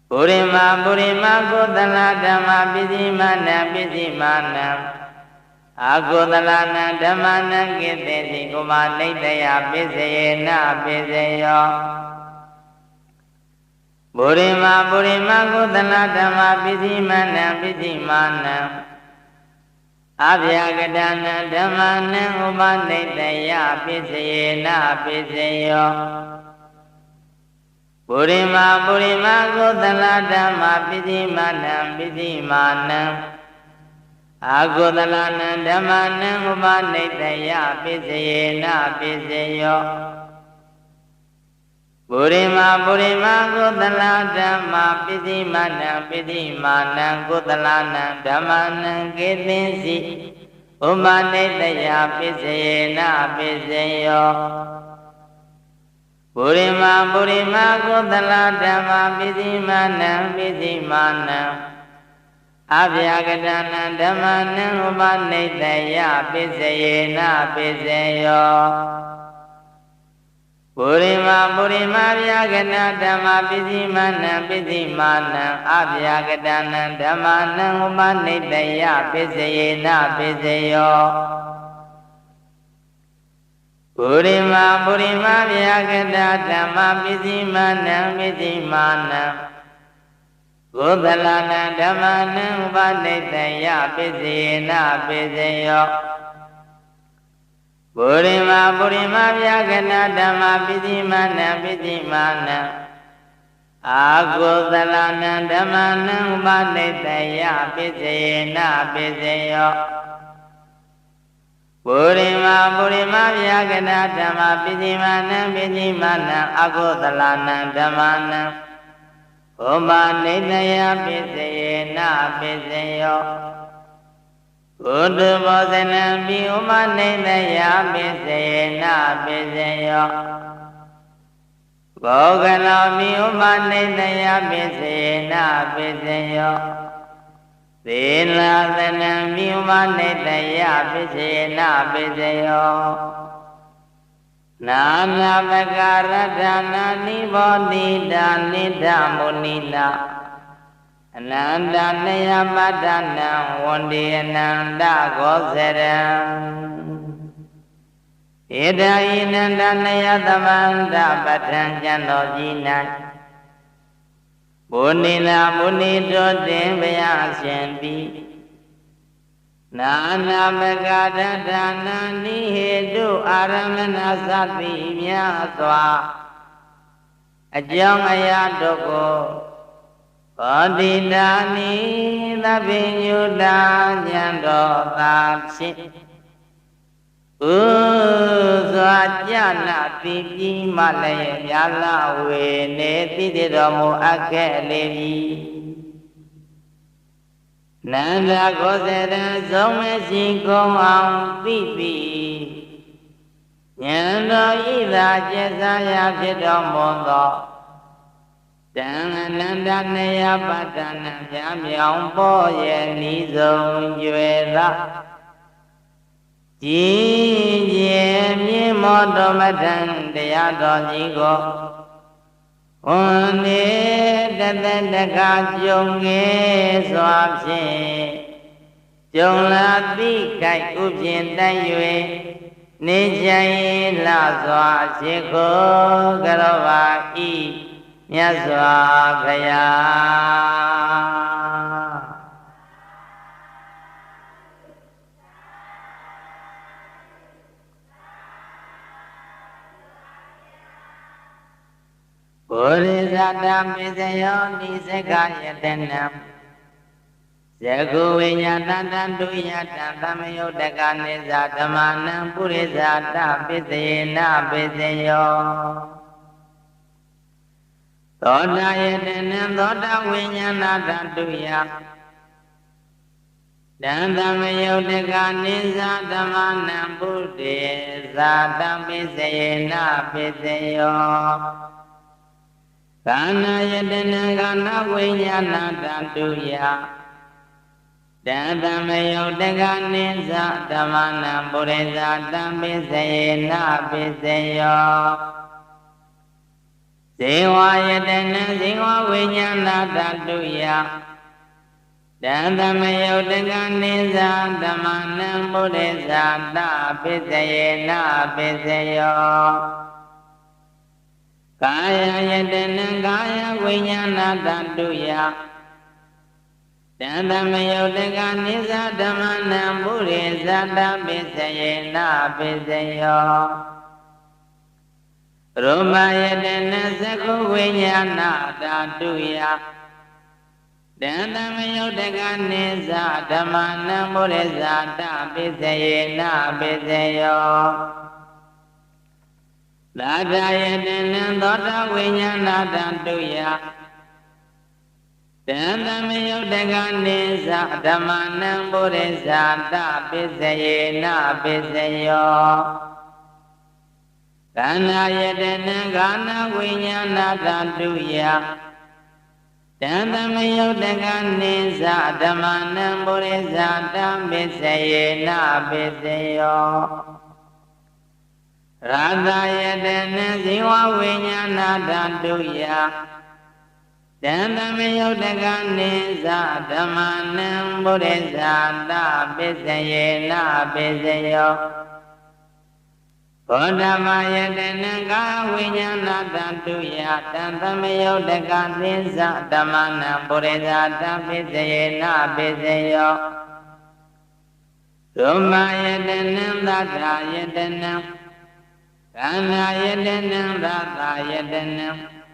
ပုရိမာပုရိမာကုသလဓမ္မာပိစိမာနံပိစိမာနံအာကုသလနံဓမ္မနံကိသေတိကုမနိတယပိစယေနပိစယောပုရိမာပုရိမာကုသလဓမ္မပိစိမနံပိစိမာနံအဗျာကတနံဓမ္မနံဥပနိတယပိစယေနပိစယောပုရိမာပုရိမာကုသလဓမ္မပိစိမနံပိစိမာနံအာကုသလနံဓမ္မနံဥပနိတယပိစယေနပိစယောပုရိမာပုရိမာကုသလဓမ္မပိစိမနံပိစိမာနံကုသလနံဓမ္မနံကေသင်္စီဥပနိတယပိစယေနပိစယောပုရိမာပုရိမာကုသလဓမ္မပိစိမနံပိစိမာနံအဗျာကတနံဓမ္မနံဥပနိတယပိစယေနပိစယောပုရိမာပုရိမာဗျာကတဓမ္မပိစိမနံပိစိမာနံအဗျာကတနံဓမ္မနံဥပနိတယပိစယေနပိစယောပုရိမာပုရိမာဗျာကတဓမ္မပိစိမနံပိစိမာနံကုသလနံဓမ္မနံဥပနိတယပိစယေနပိစယောပုရိမာပုရိမာဗျာကတဓမ္မပိစိမနံပိစိမာနံအာကုသလနံဓမ္မနံဥပနိတယပိစယေနပိစယောပုရိမာပုရိမာဗျာကတဓမ္မပိစိမနံပိစိမာနံအာကုသလနံဓမ္မနံဥပနိတယပိစယေနပိစယောကုတ္တဘောဇနံပိဥပနိတယပိစယေနပိစယောဘောဂနောမိဥပနိတယပိစယေနပိစယောသီလသနံမိဥပနိတယပိစယေနပိစယော နာနာပကာရတနာနိဘောတိတာနိဒမုနိနာအနန္တနယပတ္တနံဝန္ဒီအနန္တကောဇရံဧတဣနန္တနယသမန္တပဋ္ဌံကျန်တော်ကြီး၌ဘုနိနာဘုနိတောတင်ဗျာရှင်တိနာနာမကတဒါနာနိဟေတုအာရမဏသတိမြတ်စွာအကြောင်းအရာတို့ကိုဘောဓိတာနိသဗ္ဗညုတာဉာဏ်တော်သာဖြင့်ဥစွာကြနာတိပြီးမှလည်းမြတ်လာဝေနေတိတိတော်မူအပ်ခဲ့လေပြီနန္ဒကောသရံသုံးမရှိကုန်အောင်သိပြီဉာဏ်တော်ဤသာကျက်စားရာဖြစ်တော်မူသောတံအနန္တနေယပတ္တနာပြမြောင်ပေါ်ရဲ့ဤဆုံးကျွယ်သာကြည်ကျင်မြင့်မောတော်မထံတရားတော်ကြီးကိုဝန္နေတသက်တခါကြုံခဲ့စွာဖြင့်ကြုံလာသိခိုက်ဥပြင်တိုက်၍နေကြရင်လှစွာရှိခိုးကြတော်ပါဤမြတ်စွာဘုရားဘုရိသတာပိစယောနိစကယတနံဇဂုဝိညာဏတံဒုယတံသမယုတ်တကနေဇာဓမ္မနံပုရိသတာပိစယေနပိစယောသောတာယတနံသောတာဝိညာဏတံဒုယတံသမယုတ်တကနေဇာဓမ္မနံပုရိသတာပိစယေနပိစယောကာနာယတနံကာနဝိညာဏတံတုယတံသမယုတ်တကနေဇဓမ္မနံပုရိသတံပိစယေနပိစယောဇေဝယတနံဇေဝဝိညာဏတံတုယတံသမယုတ်တကနေဇဓမ္မနံပုရိသတံပိစယေနပိစယောကာယယတနံကာယဝိညာဏတံတုယတံသမယုတ်တကနေဇဓမ္မနံပုရိသတံပိစယေနပိစယောရမယတနံသကုဝိညာဏတံတုယတံသမယုတ်တကနေဇဓမ္မနံပုရိသတံပိစယေနပိစယောသာတယတနံသောတာဝိညာဏတံတုယတံသမယုတ်တကနေဇဓမ္မနံပုရိသတပိစယေနပိစယောကာနာယတနံကာနဝိညာဏတံတုယတံသမယုတ်တကနေဇဓမ္မနံပုရိသတပိစယေနပိစယောရာသယတနံဇေဝဝိညာဏတံတုယတံသမယုတ်တကနေဇဓမ္မနံပုရိသတပိစယေနပိစယောဘောဓမယတနံကာဝိညာဏတံတုယတံသမယုတ်တကနေဇဓမ္မနံပုရိသတပိစယေနပိစယောရမယတနံသတ္တယတနံကာနာယတနံရသယတနံ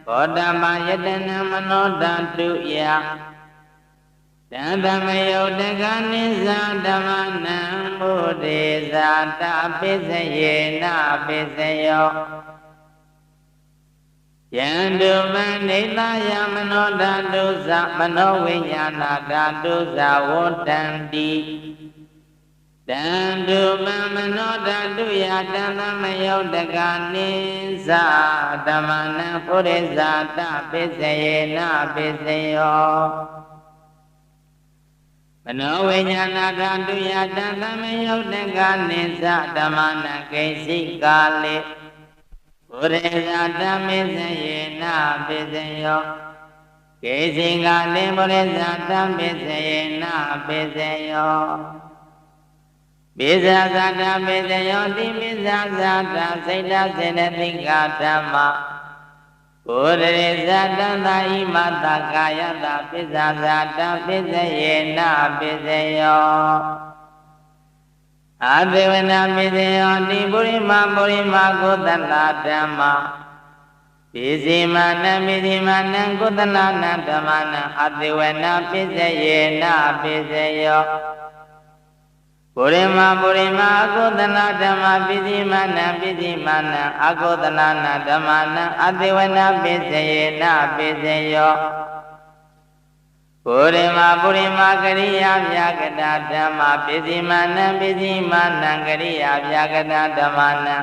ဘောဓမယတနံမနောတံတုယတံသမယုတ်တကနေဇဓမ္မနံဘုဒေဇာတပိစယေနပိစယောယန္တုမနိတယမနောတံတုဇမနောဝိညာဏတံတုဇဝဋ္ဌန္တိတံတုမနောတံတုယတံသမယုတ်တကနေဇဓမ္မနံပုရိသတပိစယေနပိစယောမနောဝိညာဏတံတုယတံသမယုတ်တကနေဇဓမ္မနံကိဉ္စိကာလေ ဘုရေဇာတမေဇယေနာပိစယောကေစီကလေဘုရေဇာတမေဇယေနာပိစယောပိဇာဇာတမေဇယောတိပိဇာဇာတစိတ်တစေတသိက္ခာဓမ္မဘုရေဇာတသဣမတကာယတပိဇာဇာတပိစယေနာပိစယောအာသေဝနာပိစယောတိပုရိမကုသလဓမ္မပိစီမနံပိစီမနံကုသလနံဓမ္မနံအာသေဝနာပိစယေနာပိစယောပုရိမကုသလဓမ္မပိစီမနံအကုသလနံဓမ္မနံအာသေဝနာပိစယေနာပိစယောပုရိမကရိယာဗျာကတာဓမ္မပိစီမနံကရိယာဗျာကတာဓမ္မနံ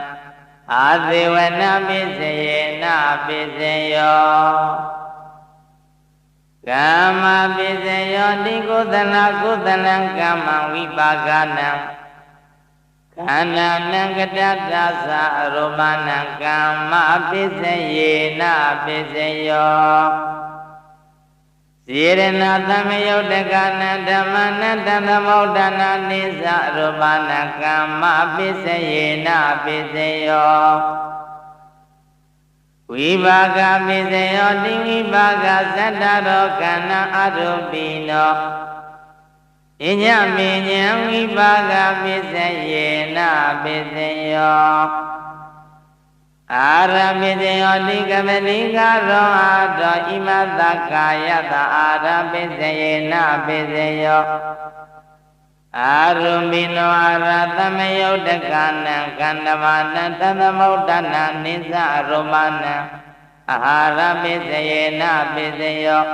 အာသေဝနာပိစယေနာပိစယောကမ္မပိစယောတိကုသလကမ္မဝိပါကနံခန္ဓာနံကတတ္တသအရူပနံကမ္မပိစယေနာပိစယောစေရဏသမယုတ်တကနဓမ္မနတသမௌဒနာနိသရူပနာကမ္မပိစယေနာပိစယောဝိပါကပိစယောတိဝိပါကသတ္တရောကဏ္ဍအရူပိနောအညမေညံဝိပါကပိစယေနာပိစယောအာရပိစယောတိကမတိကရောအာတောဣမတကာယတအာရပိစယေနာပိစယောအာရုမိနောအာရသမယုတ်တကနံကန္တမနံသသမௌဒနာနိသရူပနံအာဟာရပိစယေနာပိစယော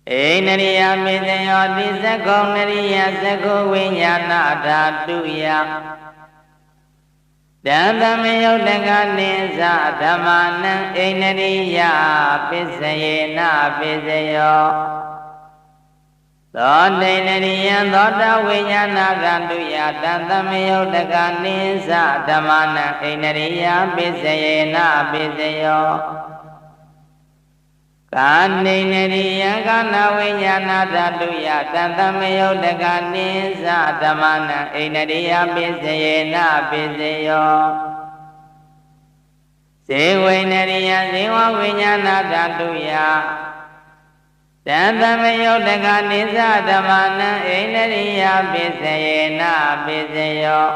ဣန္ဒရိယပိစယောတိသကုံနရိယသကုဝိညာဏဓာတုယတံသမယုတ်တကနိသဓမ္မနံဣန္ဒရိယပိစယေနာပိစယောသောတိန္ဒရိယသောတဝိညာဏဓာတုယတံသမယုတ်တကနိသဓမ္မနံဣန္ဒရိယပိစယေနာပိစယောကာနိန္ဒရိယကာနဝိညာဏဓာတုယတံသမယုတ်တကနိသဓမ္မနံဣန္ဒရိယပိစယေနာပိစယောဇေဝိန္ဒရိယဇေဝဝိညာဏဓာတုယတံသမယုတ်တကနိသဓမ္မနံဣန္ဒရိယပိစယေနာပိစယော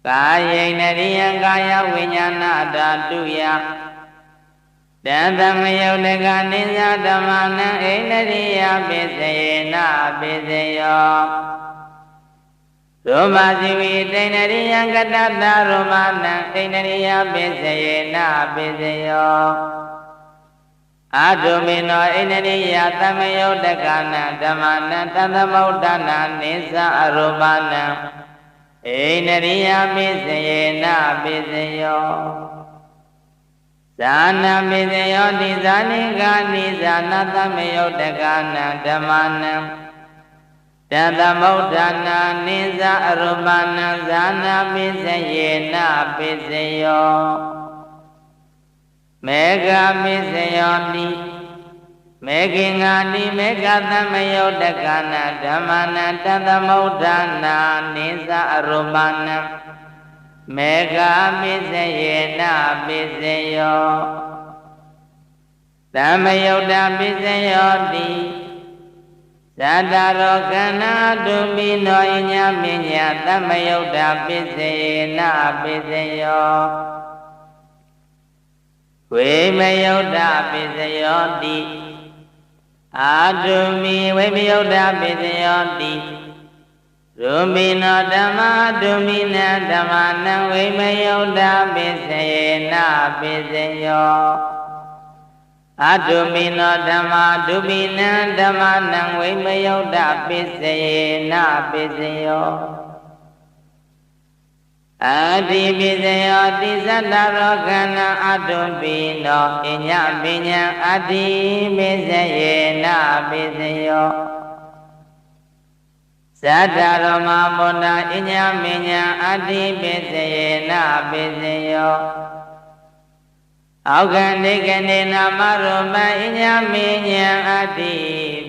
ကာယိန္ဒရိယကာယဝိညာဏဓာတုယတံသမယုတ်တကနိသဓမ္မနံဣန္ဒရိယပိစယေနာပိစယောရူပဇိဝိတိန္ဒရိယကတတ္တရူပနံဣန္ဒရိယပိစယေနာပိစယောအာတုမိနောဣန္ဒရိယသမယုတ်တကနံဓမ္မနံတသမௌဒနာနိသအရူပနံဣန္ဒရိယပိစယေနာပိစယောဇာနာပိစယောတိဇာနိကာနိဇာနသမယုတ်တကနံဓမ္မနံတသမௌဒနာနိသအရူပနံဇာနာပိစယေနာပိစယောမေဃပိစယောတိမေခေငါတိမေဃသမယုတ်တကနာဓမ္မနံတသမௌဒနာနိသအရူပနံမေဃပိစယေနာပိစယောသမယုတ်တပိစယောတိသတ္တရောကဏတုပိနောဣညမိညာသမယုတ်တပိစယေနာပိစယောဝိမယုတ်တပိစယောတိအာတုမိဝိမယုတ်တပိစယောတိရူမိနောဓမ္မာတုမိနဓမ္မနံဝိမယုတ်တပိစယေနာပိစယောအာတုမိနောဓမ္မာတုမိနဓမ္မနံဝိမယုတ်တပိစယေနာပိစယောအာတိပိစယောတိသတ္တရောခန္ဓာအတုပိနောအညပညာအတိပိစယေနာပိစယော ဇတ္တရမဗုဒ္ဓအညမဉ္ဇအတ္တိပိစေနပိစေယောအောက္ခဏိကနေနာမရူပအညမဉ္ဇအတ္တိ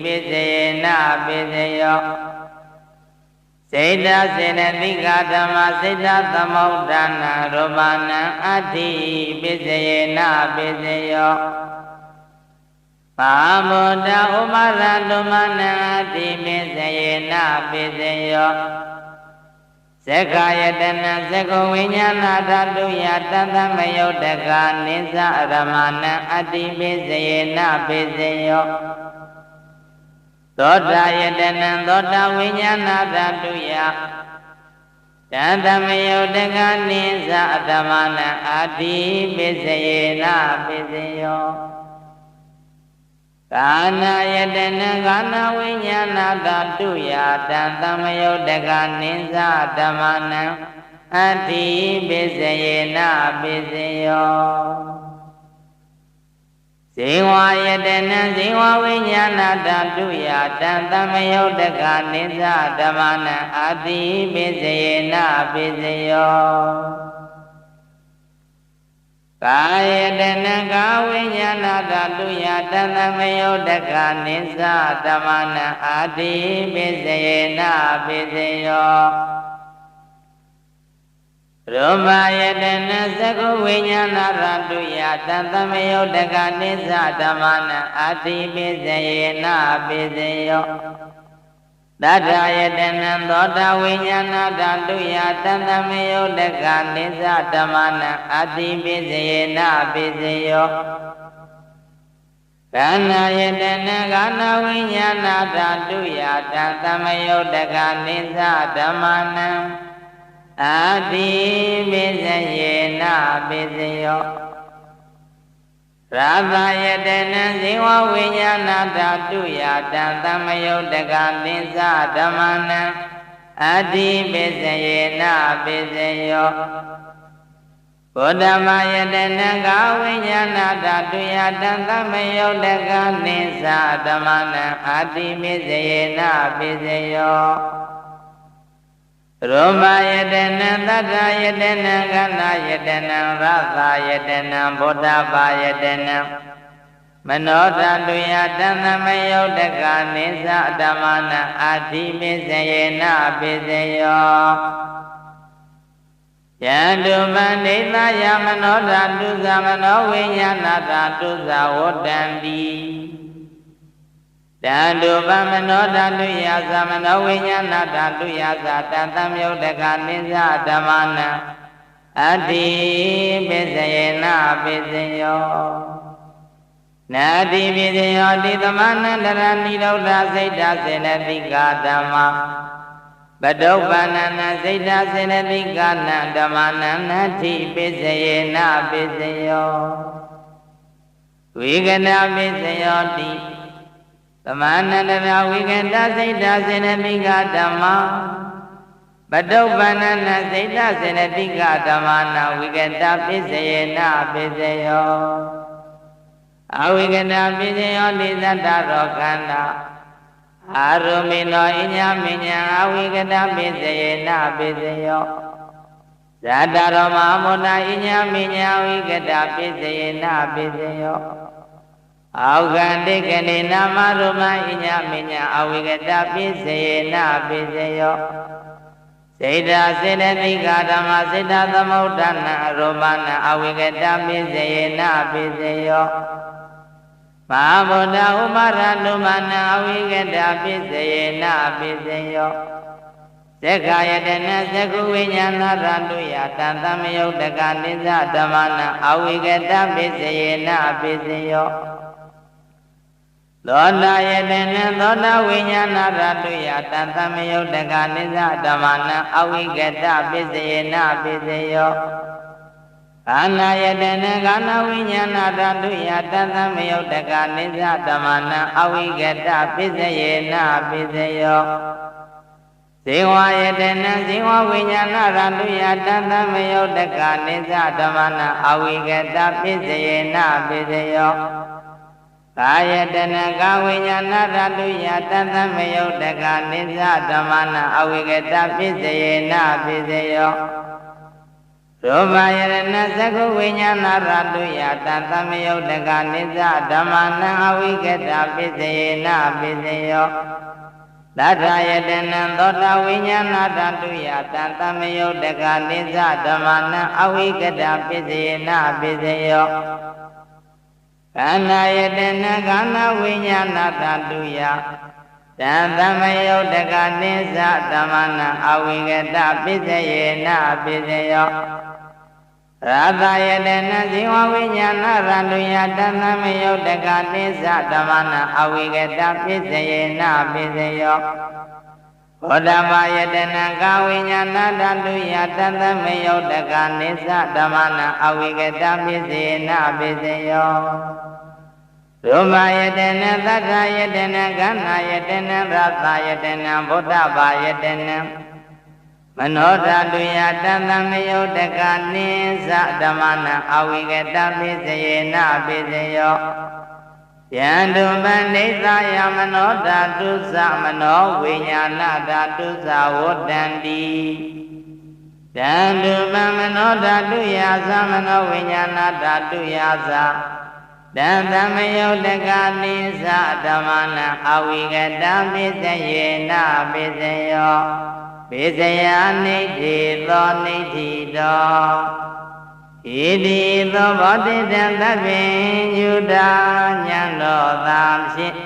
ပိစေနပိစေယောစေတစေနတိကဓမ္မစေတသမုဋ္ဌာနာရူပနာအတ္တိပိစေနပိစေယောပါမုဒ္ဒဥပရတုမနာအတ္တိပိစေနပိစေယောသက္ခာယတနာသက္ခဝိညာဏဓာတုယတတမယုတ်တကနိစ္စရမဏအတ္တိပိစေနပိစေယောသောတာယတနာသောတာဝိညာဏဓာတုယတတမယုတ်တကနိစ္စရမဏအတ္တိပိစေနပိစေယောကာနာယတနာကာနဝိညာဏဓာတုယတံသမယုတ်တကနိစ္စဓမ္မနံအတ္တိပိစေနပိစေယောဇေဝယတနာဇေဝဝိညာဏဓာတုယတံသမယုတ်တကနိစ္စဓမ္မနံအတ္တိပိစေနပိစေယောကာယတနာကာဝိညာဏဓာတုယတံသမယုတ်တကနိစ္စဓမ္မနံအတ္တိပိစေနပိစေယောရူပယတနာသက္ခဝိညာဏဓာတုယတံသမယုတ်တကနိစ္စဓမ္မနံအတ္တိပိစေနပိစေယောတတ္ထယတနာသောတာဝိညာဏဓာတုယတံသမယုတ်တကနိစ္စဓမ္မနံအတ္တိပိစေနပိစေယောကာနာယတနာကာနဝိညာဏဓာတုယတံသမယုတ်တကနိစ္စဓမ္မနံအတ္တိပိစေနပိစေယောရာသယတနာဇေဝဝိညာဏဓာတုယတံသမယုတ်တကနိစ္စဓမ္မနံအတ္တိပိစေနပိစေယောဘုဒ္ဓမယတနာကာဝိညာဏဓာတုယတံသမယုတ်တကနိစ္စဓမ္မနံအတ္တိပိစေနပိစေယောရူပယတနာသတ္တယတနာကနာယတနာရသယတနာဗုဒ္ဓဘာယတနာမနောဓာတုယတံသမယုတ်တကနိစ္စဓမ္မနံအတ္တိပိစေနပိစေယောယန္တုမနိသယမနောဓာတုသမနောဝိညာဏဓာတုသဝတ္တံတိတန္တုပမနောဓာတုယသမနောဝိညာဏဓာတုယသတံသမယုတ်တကနိစ္စဓမ္မနံအတ္တိပိစေနပိစေယောနာတိပိစေယောတိသမနန္တရဏိရုဒ္ဓစိတ်တစေနတိကာဓမ္မပတုပ္ပန္နနာစိတ်တစေနတိကာနံဓမ္မနံနာတိပိစေနပိစေယောဝိကနာပိစေယောတိသမန္တရဝိကတစိတ်တစေနတိကာဓမ္မပတုပ္ပန္နနာစိတ်တစေနတိကာဓမ္မနာဝိကတပိစေနပိစေယောအဝိကတပိစေယောတိသတ္တရောခန္ဓာအာရုမိနောအညမဉ္ဇအဝိကတပိစေနပိစေယောဇာတရောမမုဏအညမဉ္ဇအဝိကတပိစေနပိစေယောအောက္ခန္တိကနေနာမရူပအညမဉ္ဇအဝိကတပိစေနပိစေယောစေတစေတသိကဓမ္မစေတသမုဋ္ဌာနာရူပနာအဝိကတပိစေနပိစေယောမဟာဗုဒ္ဓဥပါရဏုမနာအဝိကတပိစေနပိစေယောသက္ခာယတနာသက္ခဝိညာဏဓာတုယတံသမယုတ်တကနိစ္စဓမ္မနာအဝိကတပိစေနပိစေယောသောတာယတနာသောတာဝိညာဏဓာတုယတံသမယုတ်တကနိစ္စဓမ္မနာအဝိကတပိစေနပိစေယောကာနာယတနာကာနဝိညာဏဓာတုယတံသမယုတ်တကနိစ္စဓမ္မနာအဝိကတပိစေနပိစေယောဇေဝယတနာဇေဝဝိညာဏဓာတုယတံသမယုတ်တကနိစ္စဓမ္မနာအဝိကတပိစေနပိစေယော ကာယတနကဝိညာဏဓာတုယတသမယုတ်တကနိစ္စဓမ္မနာအဝိကတပိစယေနပိစယောရူပယရဏသကုဝိညာဏဓာတုယတသမယုတ်တကနိစ္စဓမ္မနာအဝိကတပိစယေနပိစယောသတ္ထယတနံသောတာဝိညာဏဓာတုယတသမယုတ်တကနိစ္စဓမ္မနာအဝိကတပိစယေနပိစယောခန္ဓာယတနာခန္ဓာဝိညာဏဓာတုယတံသမယုတ်တကနိစ္စသမဏအဝိကတပိစယေနပိစယောရတယတနာဇိဝဝိညာဏဓာတုယတံသမယုတ်တကနိစ္စသမဏအဝိကတပိစယေနပိစယောဘောဓဘာယတနာကာဝိညာဏဓာတုယတံသမယုတ်တကနိစ္စသမဏအဝိကတပိစယေနပိစယောရူပယတနာသတ္တယတနာခန္ဓာယတနာရသယတနာဗုဒ္ဓဘာယတနာမနောဓာတုယတံသမယုတ်တကနိစ္စဓမ္မနာအဝိကတပိစယေနပိစယောယန္တုပနိသယမနောဓာတုသမနောဝိညာဏဓာတုသဝတ္တန္တိယန္တုပမနောဓာတုယသမနောဝိညာဏဓာတုယသတံသမယုတ်တကနိစ္စဓမ္မနာအဝိကတပိစယေနပိစယောပိစယနိဋ္ဌိသောနိဋ္ဌိတောဣတိသောဘောဓိတံသဗ္ဗေညုတာဉာဏ်တော်သာဖြင့်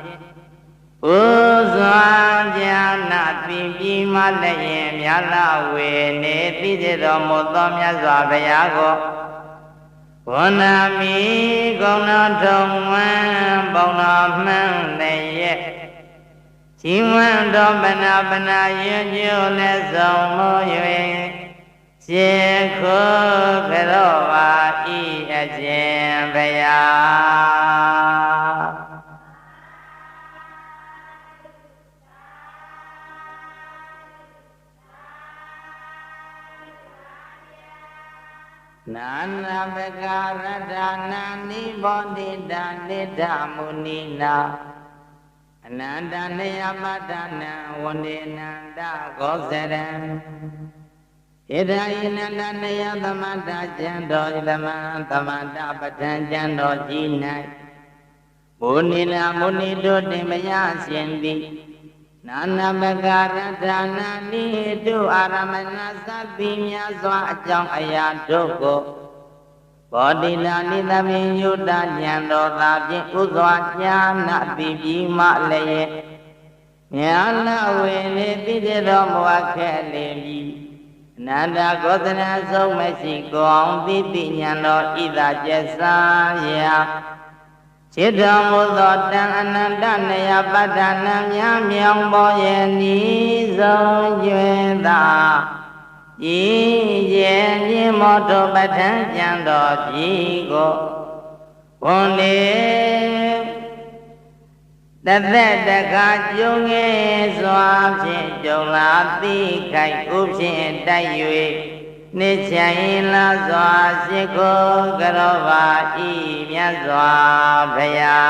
ဥစွာဉာဏပြီးပြီးမှလည်းရင်မြတ်လာဝေနေသိစေတော်မူသောမြတ်စွာဘုရားကိုဝန္နာမိကုဏထုံဝံပေါတော်မှန်လည်းရဲ့ជីဝံတော်ပနာပနာယွညွလည်းဆုံးမ၍ရှေခုကရောပါဤအရှင်ဘုရားနာနာပကာရတနာနိဘောဓိတနိဒာမုနိနာအနန္တနေယမတနာဝန္ဒေနန္တဂောဇရံဣဒာယနန္တနေယသမတကျန်တော်သမသမတပဋ္ဌံကျန်တော်ကြီး၌မုနိနာမုနိတို့တင်မယရှင်သည်နာနာပကာရတနာနိတုအာရမဏသတိမြတ်စွာအကြောင်းအရာတို့ကိုဘောဓိနာနိသမင်ယုတဉာဏ်တော်သာဖြင့်ဥစွာညာနာတိပြီးမှလည်းဉာဏဝေနေသိတဲ့တော်မူခဲ့လေပြီအနန္တကောသနာဆုံးမရှိကိုအောင်သိဉာဏ်တော်ဤသာကျက်စားရာจิตတော်မူသောတံအနန္တနေယပဋ္ဌာနံမြာမြောင်ပေါ်ရဲ့ဤဆုံးကျွေသာဤရဲ့မြင်မောတောပဋ္ဌာန်ကျန်တော်ကြီးကိုဝန်လေတသက်တခါကျုံငယ်စွာဖြင့်ကြုံလာသိခိုက်ဥဖြင့်တိုက်၍နိချင်လာစွာရှိခိုးကရောပါဤမြတ်စွာဘုရား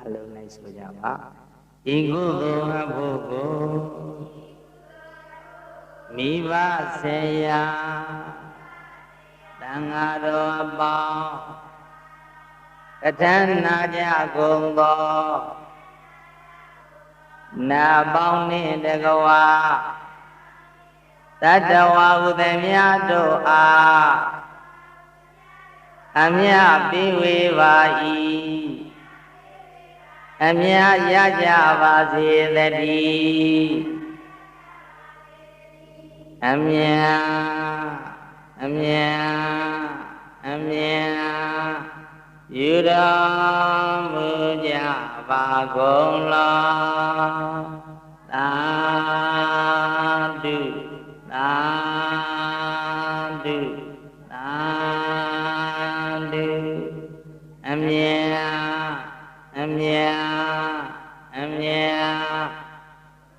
အလုံးလိုက်ဆိုကြပါဤကုသိုလ်အဖို့ကိုမိဘဆေယသံဃာတော်အပေါင်းတထနာကြကုန်သောနာပေါင်းနှင့်တကဝါတတဝါဟုသည်များတို့အားအမြပေးဝေပါ၏အမြရကြပါစေတည်းအမြယူတော်မူကြပါကုန်လောသာဓုသာဓုသာဓုအမြ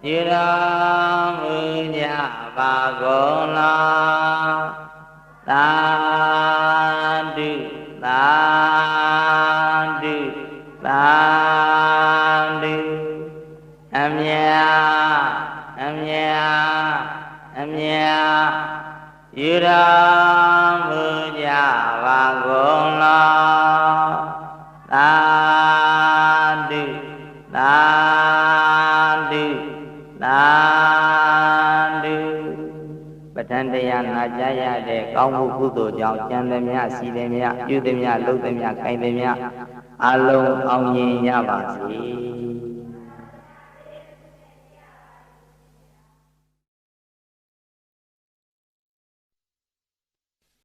ပြုတော်မူကြပါကုန်လောသာဓုသာဓုသာဓုအမြအမြအမြပြုတော်မူကြပါကုန်လောသာဓုသာဓုသာဓုပဋ္ဌာန်းတရားနာကြားရတဲ့ကောင်းမှုကုသိုလ်ကြောင့်ကျမ်းသမျှစီသည်များပြုသည်များလုပ်သည်များခိုင်သည်များအလုံးအောင်မြင်ရပါစေ